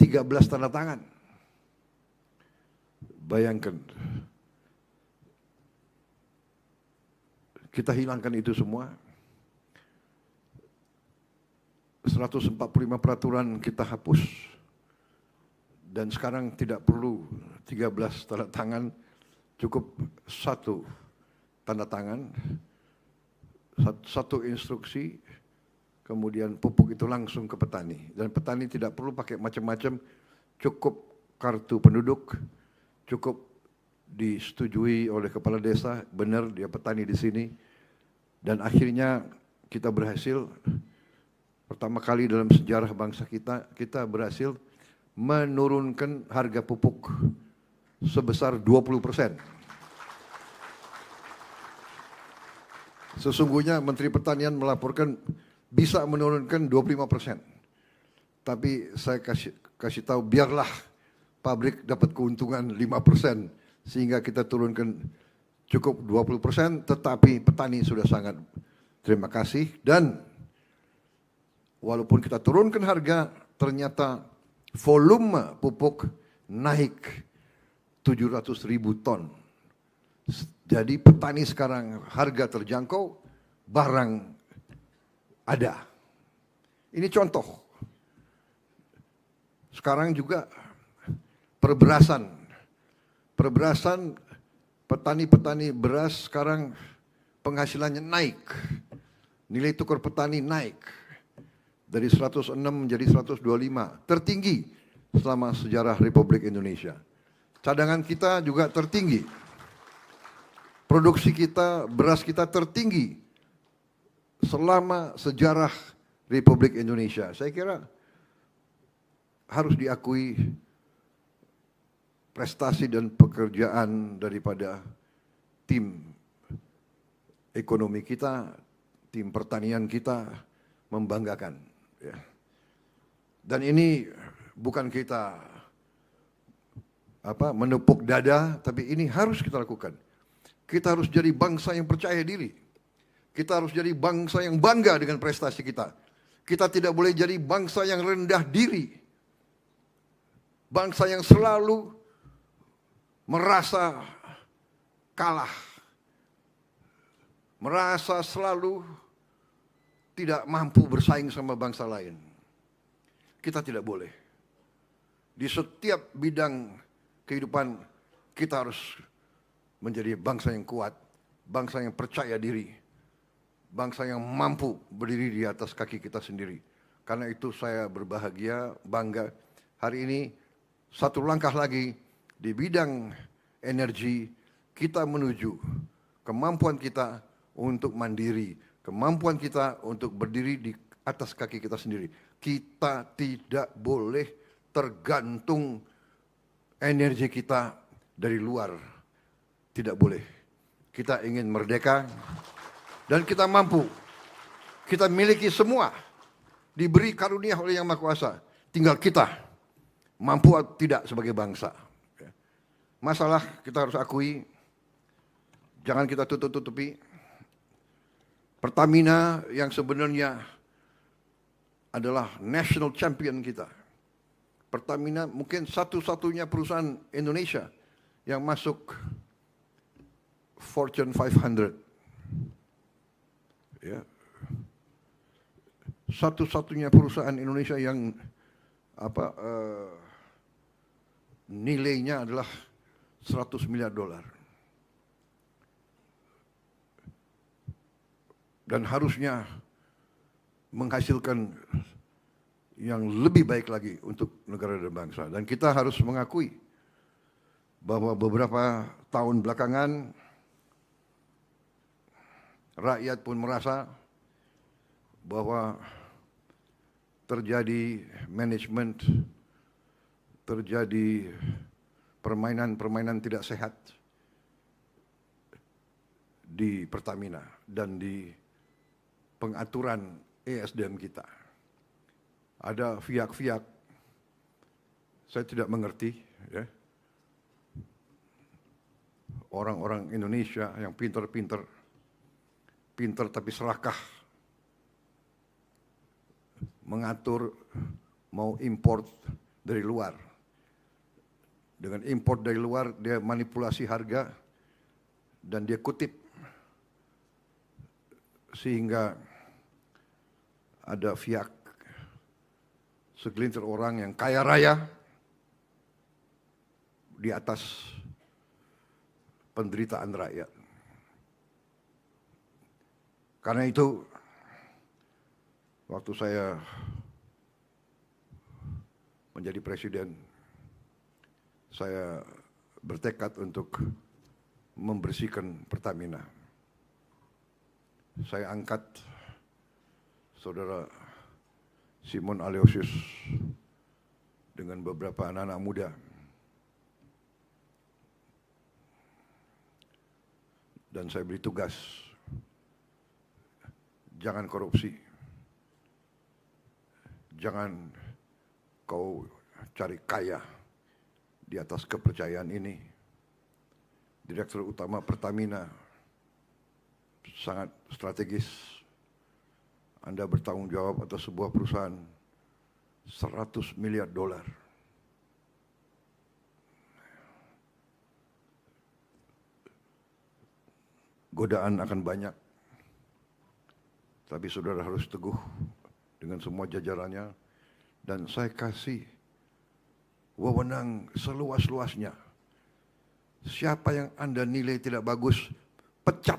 13 tanda tangan. Bayangkan. Kita hilangkan itu semua. 145 peraturan kita hapus. Dan sekarang tidak perlu 13 tanda tangan, cukup 1 tanda tangan, 1 instruksi, kemudian pupuk itu langsung ke petani. Dan petani tidak perlu pakai macam-macam, cukup kartu penduduk, cukup disetujui oleh kepala desa, benar dia petani di sini. Dan akhirnya kita berhasil, pertama kali dalam sejarah bangsa kita berhasil menurunkan harga pupuk sebesar 20%. Sesungguhnya Menteri Pertanian melaporkan bisa menurunkan 25%. Tapi saya kasih tahu biarlah pabrik dapat keuntungan 5% sehingga kita turunkan cukup 20%, tetapi petani sudah sangat terima kasih. Dan walaupun kita turunkan harga, ternyata volume pupuk naik 700.000 ton. Jadi petani sekarang harga terjangkau, barang ada. Ini contoh. Sekarang juga perberasan. Perberasan, petani-petani beras sekarang penghasilannya naik. Nilai tukar petani naik. Dari 106 menjadi 125. Tertinggi selama sejarah Republik Indonesia. Cadangan kita juga tertinggi. Produksi kita, beras kita tertinggi selama sejarah Republik Indonesia. Saya kira harus diakui prestasi dan pekerjaan daripada tim ekonomi kita, tim pertanian kita membanggakan. Ya. Dan ini bukan kita menepuk dada, tapi ini harus kita lakukan. Kita harus jadi bangsa yang percaya diri. Kita harus jadi bangsa yang bangga dengan prestasi kita. Kita tidak boleh jadi bangsa yang rendah diri. Bangsa yang selalu merasa kalah. Merasa selalu tidak mampu bersaing sama bangsa lain. Kita tidak boleh. Di setiap bidang kehidupan kita harus menjadi bangsa yang kuat, bangsa yang percaya diri, bangsa yang mampu berdiri di atas kaki kita sendiri. Karena itu saya berbahagia, bangga. Hari ini satu langkah lagi di bidang energi kita menuju kemampuan kita untuk mandiri, kemampuan kita untuk berdiri di atas kaki kita sendiri. Kita tidak boleh tergantung energi kita dari luar. Tidak boleh. Kita ingin merdeka dan kita mampu. Kita miliki semua. Diberi karunia oleh Yang Maha Kuasa. Tinggal kita mampu atau tidak sebagai bangsa. Masalah kita harus akui, jangan kita tutup-tutupi. Pertamina yang sebenarnya adalah national champion kita. Pertamina mungkin satu-satunya perusahaan Indonesia yang masuk Fortune 500. Ya. Satu-satunya perusahaan Indonesia yang nilainya adalah $100 miliar. Dan harusnya menghasilkan yang lebih baik lagi untuk negara dan bangsa. Dan kita harus mengakui bahwa beberapa tahun belakangan rakyat pun merasa bahwa terjadi manajemen, terjadi permainan-permainan tidak sehat di Pertamina dan di pengaturan ESDM kita. Ada pihak-pihak, saya tidak mengerti, ya, orang-orang Indonesia yang pintar tapi serakah, mengatur mau import dari luar. Dengan import dari luar, dia manipulasi harga dan dia kutip sehingga ada pihak segelintir orang yang kaya raya di atas penderitaan rakyat. Karena itu, waktu saya menjadi presiden, saya bertekad untuk membersihkan Pertamina. Saya angkat Saudara Simon Aleosius dengan beberapa anak-anak muda. Dan saya beri tugas, jangan korupsi. Jangan kau cari kaya di atas kepercayaan ini. Direktur Utama Pertamina sangat strategis. Anda bertanggung jawab atas sebuah perusahaan $100 miliar. Godaan akan banyak, tapi saudara harus teguh dengan semua jajarannya, dan saya kasih wewenang seluas-luasnya. Siapa yang Anda nilai tidak bagus, pecat.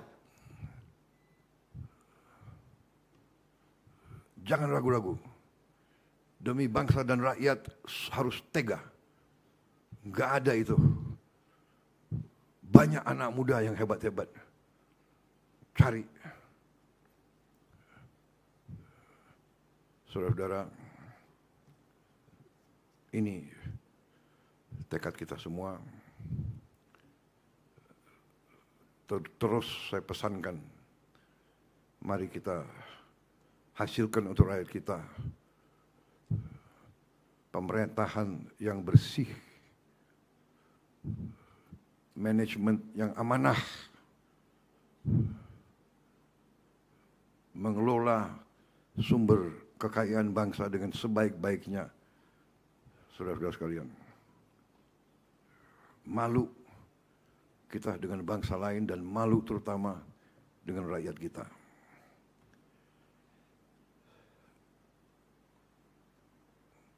Jangan ragu-ragu. Demi bangsa dan rakyat harus tega. Nggak ada itu. Banyak anak muda yang hebat-hebat. Cari. Saudara-saudara, ini tekad kita semua. Terus saya pesankan, mari kita hasilkan untuk rakyat kita pemerintahan yang bersih, manajemen yang amanah, mengelola sumber kekayaan bangsa dengan sebaik-baiknya. Saudara-saudara sekalian, malu kita dengan bangsa lain dan malu terutama dengan rakyat kita.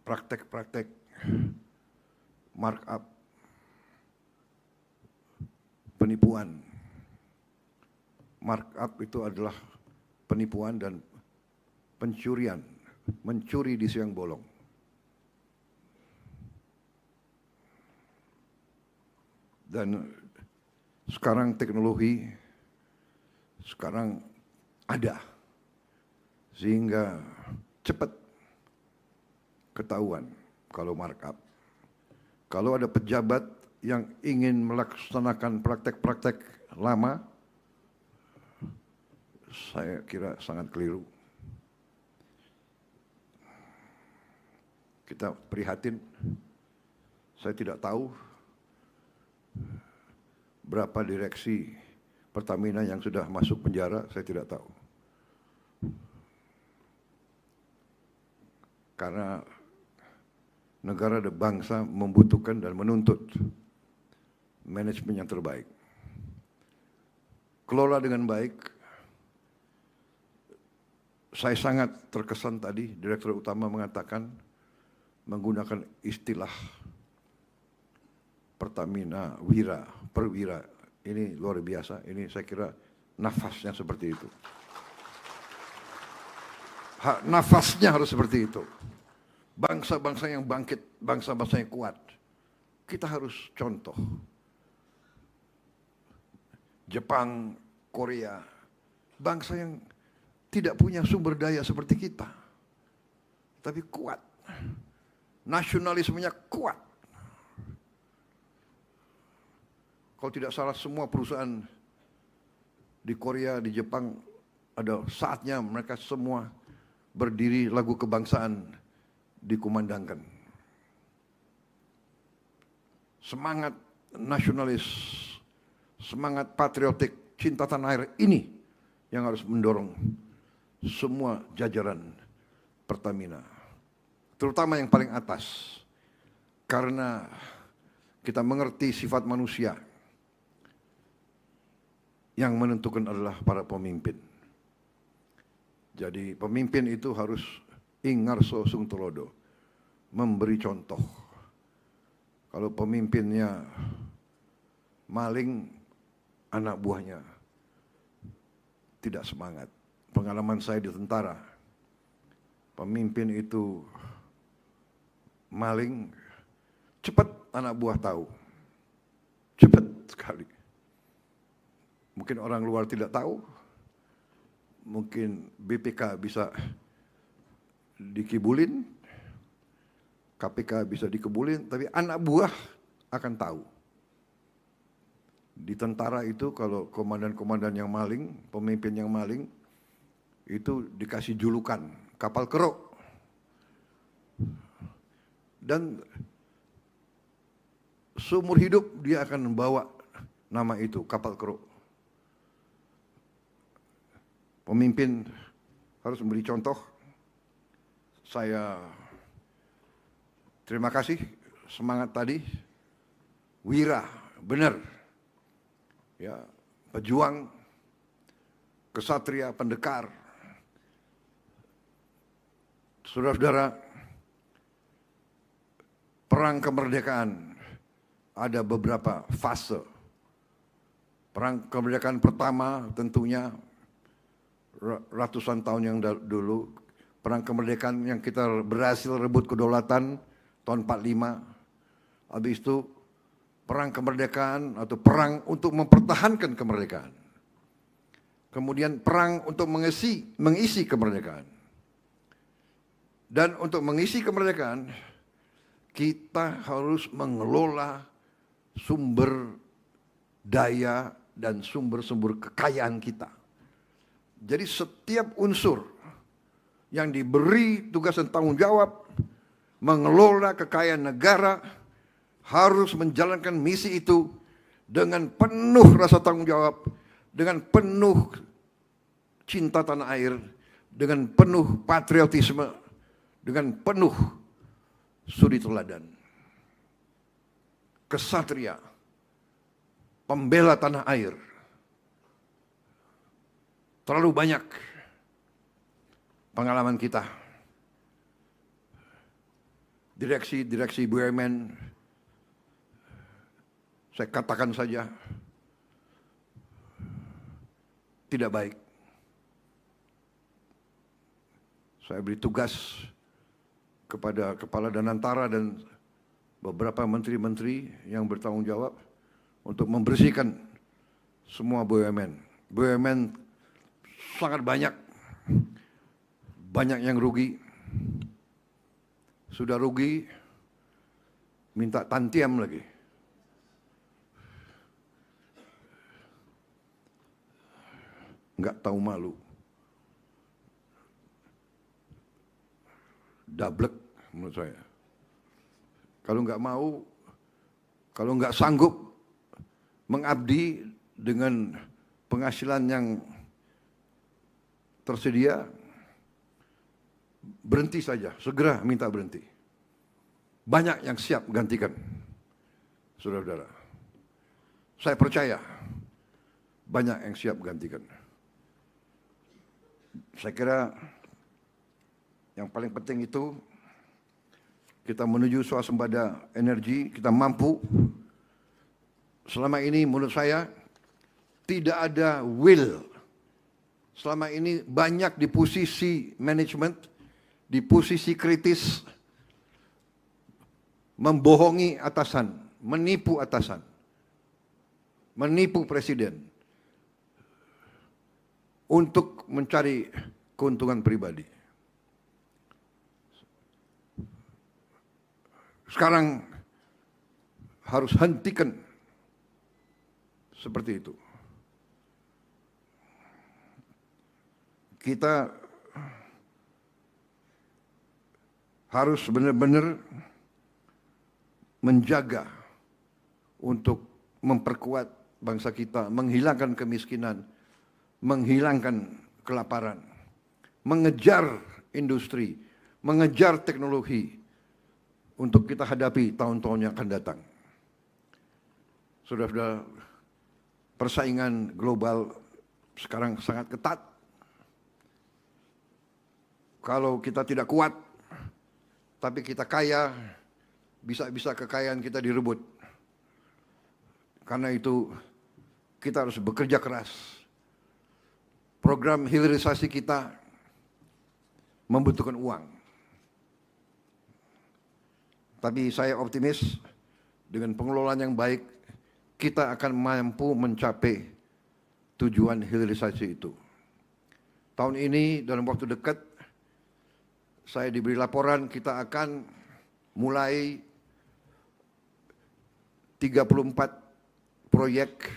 Praktek-praktek markup, penipuan. Markup itu adalah penipuan dan pencurian, mencuri di siang bolong. Dan sekarang teknologi ada, sehingga cepat ketahuan kalau markup. Kalau ada pejabat yang ingin melaksanakan praktek-praktek lama, saya kira sangat keliru. Kita prihatin. Saya tidak tahu berapa direksi Pertamina yang sudah masuk penjara, saya tidak tahu. Karena negara dan bangsa membutuhkan dan menuntut manajemen yang terbaik. Kelola dengan baik. Saya sangat terkesan tadi Direktur Utama mengatakan, menggunakan istilah Pertamina Wira, Perwira. Ini luar biasa, ini saya kira nafasnya seperti itu. Nafasnya harus seperti itu. Bangsa-bangsa yang bangkit, bangsa-bangsa yang kuat. Kita harus contoh. Jepang, Korea, bangsa yang tidak punya sumber daya seperti kita, tapi kuat. Nasionalismenya kuat. Kalau tidak salah semua perusahaan di Korea, di Jepang, ada saatnya mereka semua berdiri lagu kebangsaan dikumandangkan. Semangat nasionalis, semangat patriotik, cinta tanah air ini yang harus mendorong semua jajaran Pertamina. Terutama yang paling atas. Karena kita mengerti sifat manusia. Yang menentukan adalah para pemimpin. Jadi pemimpin itu harus ingarso sung tulodo, memberi contoh. Kalau pemimpinnya maling, anak buahnya tidak semangat. Pengalaman saya di tentara, pemimpin itu maling, cepat anak buah tahu. Cepat sekali. Mungkin orang luar tidak tahu, mungkin BPK bisa dikibulin, KPK bisa dikibulin, tapi anak buah akan tahu. Di tentara itu kalau komandan-komandan yang maling, pemimpin yang maling, itu dikasih julukan kapal keruk. Dan seumur hidup dia akan membawa nama itu, kapal keruk. Pemimpin harus memberi contoh. Saya terima kasih semangat tadi. Wira, benar. Ya, pejuang, kesatria, pendekar. Saudara-saudara, perang kemerdekaan ada beberapa fase. Perang kemerdekaan pertama tentunya ratusan tahun yang dulu, perang kemerdekaan yang kita berhasil rebut kedaulatan tahun 45. Habis itu perang kemerdekaan atau perang untuk mempertahankan kemerdekaan. Kemudian perang untuk mengisi kemerdekaan. Dan untuk mengisi kemerdekaan, kita harus mengelola sumber daya dan sumber-sumber kekayaan kita. Jadi setiap unsur yang diberi tugas dan tanggung jawab mengelola kekayaan negara harus menjalankan misi itu dengan penuh rasa tanggung jawab, dengan penuh cinta tanah air, dengan penuh patriotisme, dengan penuh suri teladan. Kesatria, pembela tanah air. Terlalu banyak pengalaman kita. Direksi BUMN, saya katakan saja, tidak baik. Saya beri tugas kepada Kepala Danantara dan beberapa menteri-menteri yang bertanggung jawab untuk membersihkan semua BUMN. BUMN sangat banyak yang rugi. Sudah rugi, minta tantiam lagi. Enggak tahu malu. Dablek menurut saya. Kalau enggak mau, kalau enggak sanggup mengabdi dengan penghasilan yang tersedia, berhenti saja, segera minta berhenti. Banyak yang siap gantikan, saudara-saudara. Saya percaya, banyak yang siap gantikan. Saya kira yang paling penting itu, kita menuju swasembada energi, kita mampu. Selama ini menurut saya, tidak ada will. Selama ini banyak di posisi manajemen, di posisi kritis, membohongi atasan, menipu atasan, menipu presiden. untuk mencari keuntungan pribadi. Sekarang harus hentikan seperti itu. Kita harus benar-benar menjaga untuk memperkuat bangsa kita, menghilangkan kemiskinan, menghilangkan kelaparan, mengejar industri, mengejar teknologi untuk kita hadapi tahun-tahun yang akan datang. Saudara-saudara, persaingan global sekarang sangat ketat. Kalau kita tidak kuat, tapi kita kaya, bisa-bisa kekayaan kita direbut. Karena itu kita harus bekerja keras. Program hilirisasi kita membutuhkan uang. Tapi saya optimis dengan pengelolaan yang baik, kita akan mampu mencapai tujuan hilirisasi itu. Tahun ini dalam waktu dekat, saya diberi laporan kita akan mulai 34 proyek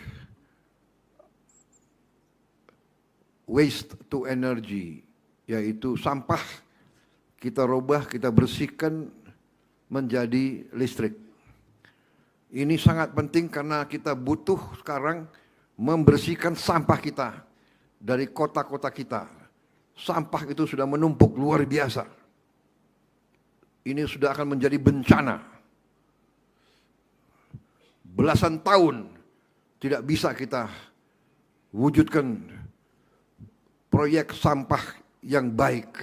waste to energy, yaitu sampah kita rubah, kita bersihkan menjadi listrik. Ini sangat penting karena kita butuh sekarang membersihkan sampah kita dari kota-kota kita. Sampah itu sudah menumpuk luar biasa. Ini sudah akan menjadi bencana. Belasan tahun tidak bisa kita wujudkan proyek sampah yang baik.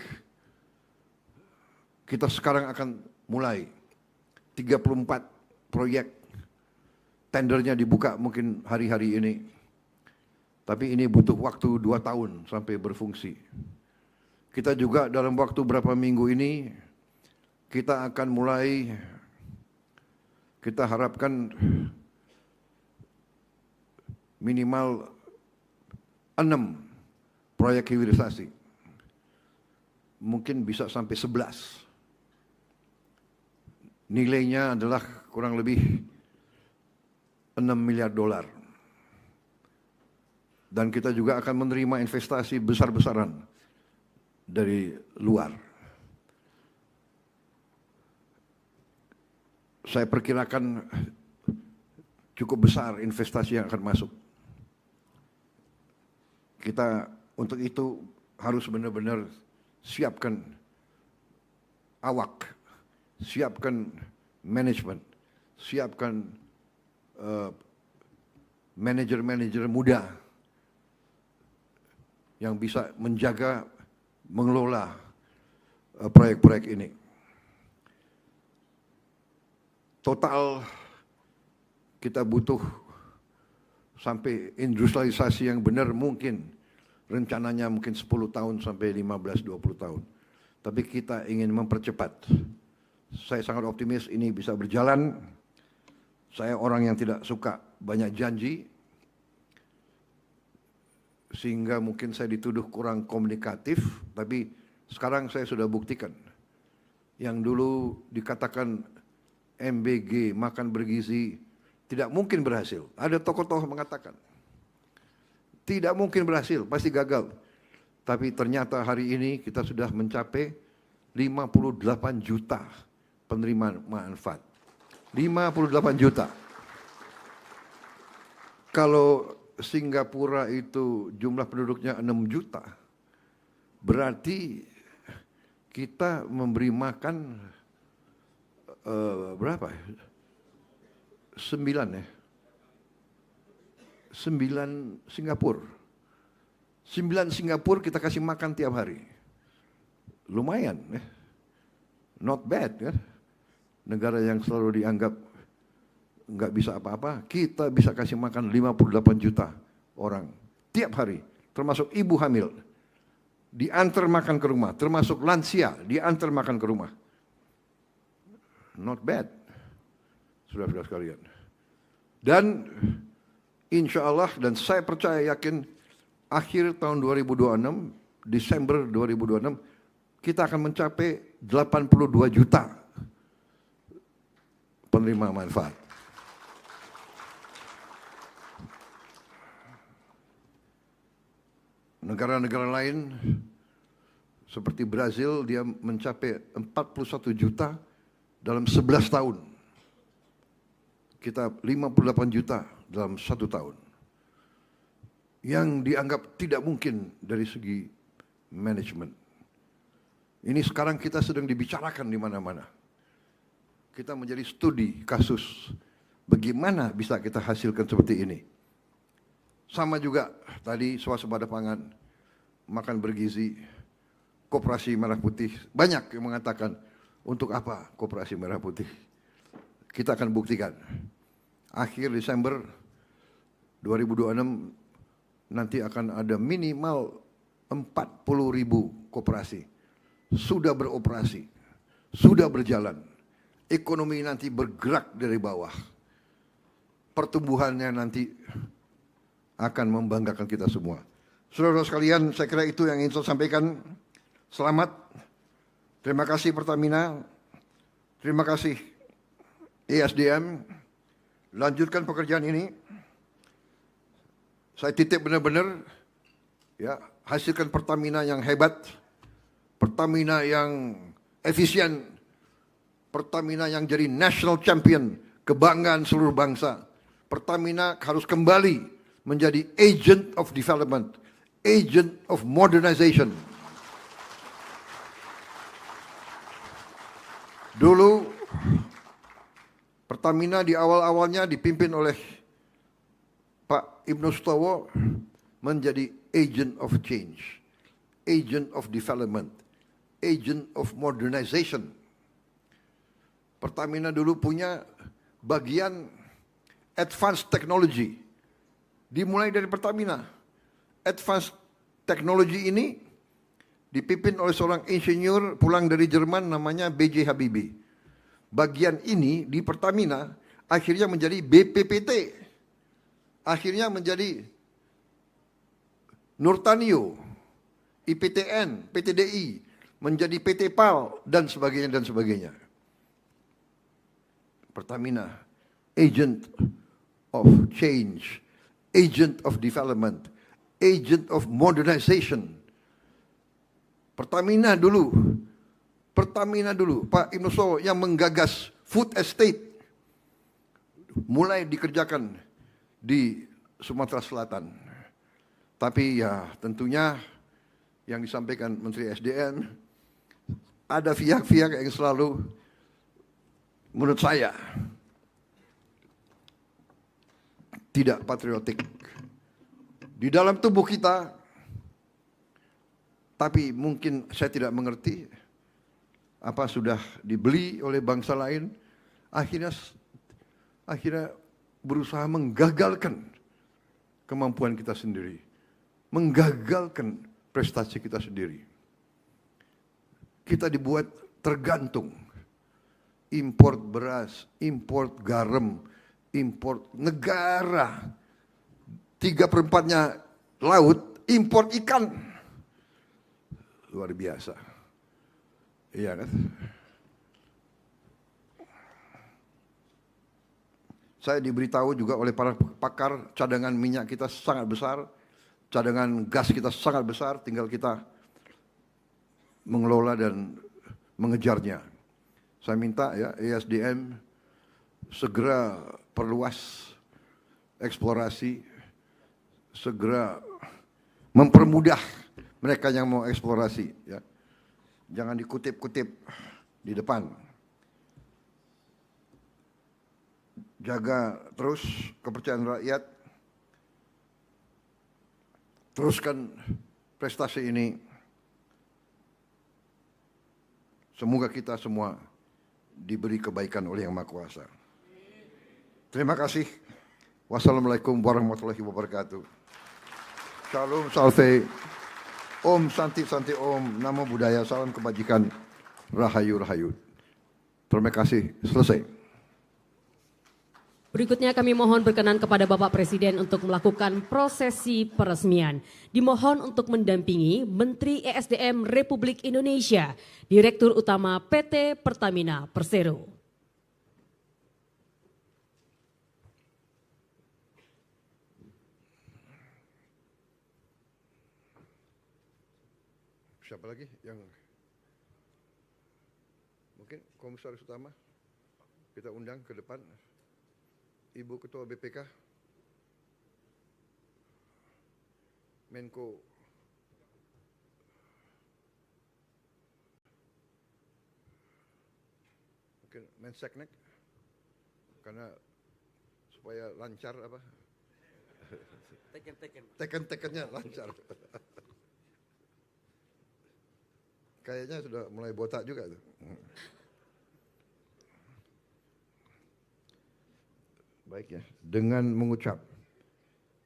Kita sekarang akan mulai 34 proyek. Tendernya dibuka mungkin hari-hari ini. Tapi ini butuh waktu 2 tahun sampai berfungsi. Kita juga dalam waktu berapa minggu ini, kita akan mulai, kita harapkan minimal 6 proyek hilirisasi. Mungkin bisa sampai 11. Nilainya adalah kurang lebih 6 miliar dolar. Dan kita juga akan menerima investasi besar-besaran dari luar. Saya perkirakan cukup besar investasi yang akan masuk. Kita untuk itu harus benar-benar siapkan awak, siapkan manajemen, siapkan manajer-manajer muda yang bisa menjaga, mengelola proyek-proyek ini. Total kita butuh sampai industrialisasi yang benar mungkin rencananya mungkin 10 tahun sampai 15-20 tahun. Tapi kita ingin mempercepat. Saya sangat optimis ini bisa berjalan. Saya orang yang tidak suka banyak janji, sehingga mungkin saya dituduh kurang komunikatif, tapi sekarang saya sudah buktikan. Yang dulu dikatakan MBG, makan bergizi, tidak mungkin berhasil. Ada tokoh-tokoh mengatakan, tidak mungkin berhasil, pasti gagal. Tapi ternyata hari ini kita sudah mencapai 58 juta penerima manfaat. 58 juta. Kalau Singapura itu jumlah penduduknya 6 juta, berarti kita memberi makan berapa? 9 ya? 9 Singapura. 9 Singapura kita kasih makan tiap hari. Lumayan ya. Not bad kan? Negara yang selalu dianggap nggak bisa apa-apa, kita bisa kasih makan 58 juta orang tiap hari, termasuk ibu hamil. Diantar makan ke rumah, termasuk lansia, diantar makan ke rumah. Not bad, saudara-saudara sekalian. Dan insya Allah, dan saya percaya yakin, akhir tahun 2026, Desember 2026, kita akan mencapai 82 juta penerima manfaat. Negara-negara lain seperti Brazil, dia mencapai 41 juta dalam 11 tahun. Kita 58 juta dalam 1 tahun. Yang dianggap tidak mungkin dari segi manajemen. Ini sekarang kita sedang dibicarakan di mana-mana. Kita menjadi studi kasus bagaimana bisa kita hasilkan seperti ini. Sama juga tadi swasembada pangan, makan bergizi, Koperasi Merah Putih. Banyak yang mengatakan, untuk apa Koperasi Merah Putih? Kita akan buktikan. Akhir Desember 2026 nanti akan ada minimal 40.000 koperasi. Sudah beroperasi, sudah berjalan. Ekonomi nanti bergerak dari bawah. Pertumbuhannya nanti akan membanggakan kita semua. Saudara-saudara sekalian, saya kira itu yang ingin saya sampaikan. Selamat. Terima kasih Pertamina. Terima kasih ESDM. Lanjutkan pekerjaan ini. Saya titip benar-benar, ya, hasilkan Pertamina yang hebat, Pertamina yang efisien, Pertamina yang jadi national champion, kebanggaan seluruh bangsa. Pertamina harus kembali menjadi agent of development, agent of modernization. Dulu Pertamina di awal-awalnya dipimpin oleh Pak Ibnu Sutowo menjadi agent of change, agent of development, agent of modernization. Pertamina dulu punya bagian advanced technology. Dimulai dari Pertamina. Advanced technology ini dipimpin oleh seorang insinyur pulang dari Jerman namanya B.J. Habibie. Bagian ini di Pertamina akhirnya menjadi BPPT. Akhirnya menjadi Nurtanio, IPTN, PTDI, menjadi PT PAL, dan sebagainya, dan sebagainya. Pertamina, agent of change, agent of development, agent of modernization. Pertamina dulu, Pak Ibnu Sutowo yang menggagas food estate, mulai dikerjakan di Sumatera Selatan. Tapi ya tentunya yang disampaikan Menteri SDM, ada pihak-pihak yang selalu menurut saya tidak patriotik. Di dalam tubuh kita, tapi mungkin saya tidak mengerti, apa sudah dibeli oleh bangsa lain, akhirnya berusaha menggagalkan kemampuan kita sendiri, menggagalkan prestasi kita sendiri. Kita dibuat tergantung, import beras, import garam, import negara, 3/4-nya laut, import ikan. Luar biasa. Iya kan? Saya diberitahu juga oleh para pakar, cadangan minyak kita sangat besar, cadangan gas kita sangat besar, tinggal kita mengelola dan mengejarnya. Saya minta ya ESDM segera perluas eksplorasi, segera mempermudah mereka yang mau eksplorasi, ya. Jangan dikutip-kutip di depan. Jaga terus kepercayaan rakyat. Teruskan prestasi ini. Semoga kita semua diberi kebaikan oleh Yang Maha Kuasa. Terima kasih. Wassalamualaikum warahmatullahi wabarakatuh. Shalom, salve. Om Santi Santi Om, Namo Buddhaya, salam kebajikan, Rahayu Rahayu. Terima kasih, selesai. Berikutnya kami mohon berkenan kepada Bapak Presiden untuk melakukan prosesi peresmian. Dimohon untuk mendampingi Menteri ESDM Republik Indonesia, Direktur Utama PT Pertamina Persero. Siapa lagi yang mungkin Komisaris Utama kita undang ke depan? Ibu Ketua BPK, Menko mungkin Menseknek, karena supaya lancar apa? Teken-tekennya lancar. Kayaknya sudah mulai botak juga tuh. Baik ya, dengan mengucap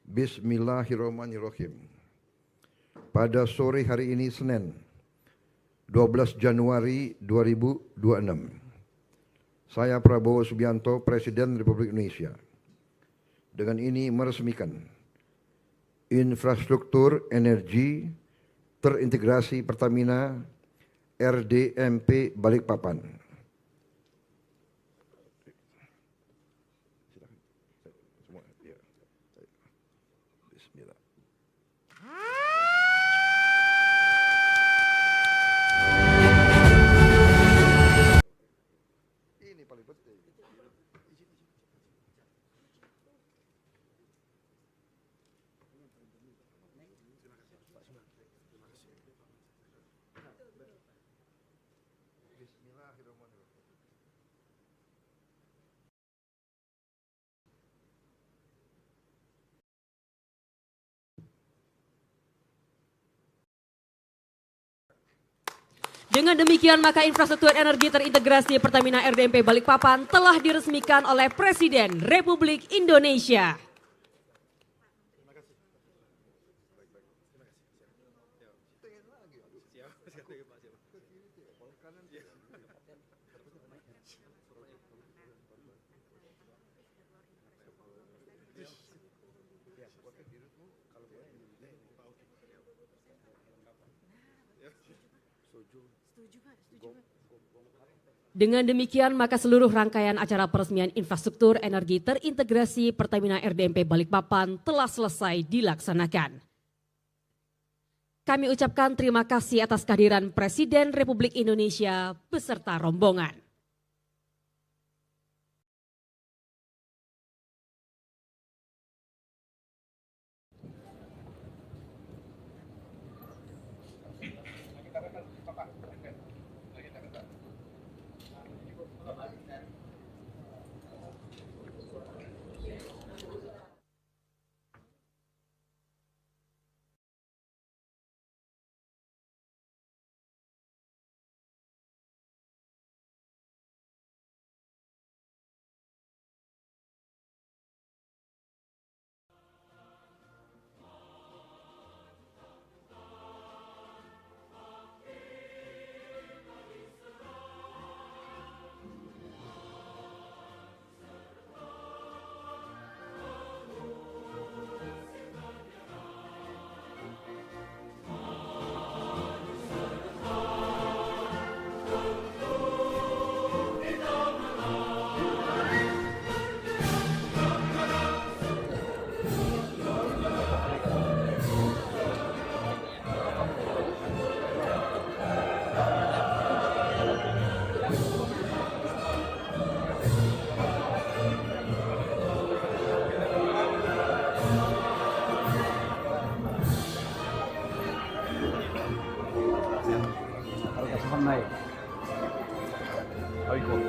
Bismillahirrahmanirrahim. Pada sore hari ini Senin 12 Januari 2026, saya Prabowo Subianto, Presiden Republik Indonesia, dengan ini meresmikan infrastruktur energi terintegrasi Pertamina RDMP Balikpapan. Ini paling penting. Bismillahirrahmanirrahim. Dengan demikian maka infrastruktur energi terintegrasi Pertamina RDMP Balikpapan telah diresmikan oleh Presiden Republik Indonesia. Dengan demikian maka seluruh rangkaian acara peresmian infrastruktur energi terintegrasi Pertamina RDMP Balikpapan telah selesai dilaksanakan. Kami ucapkan terima kasih atas kehadiran Presiden Republik Indonesia beserta rombongan. Naik. Oh, ikut.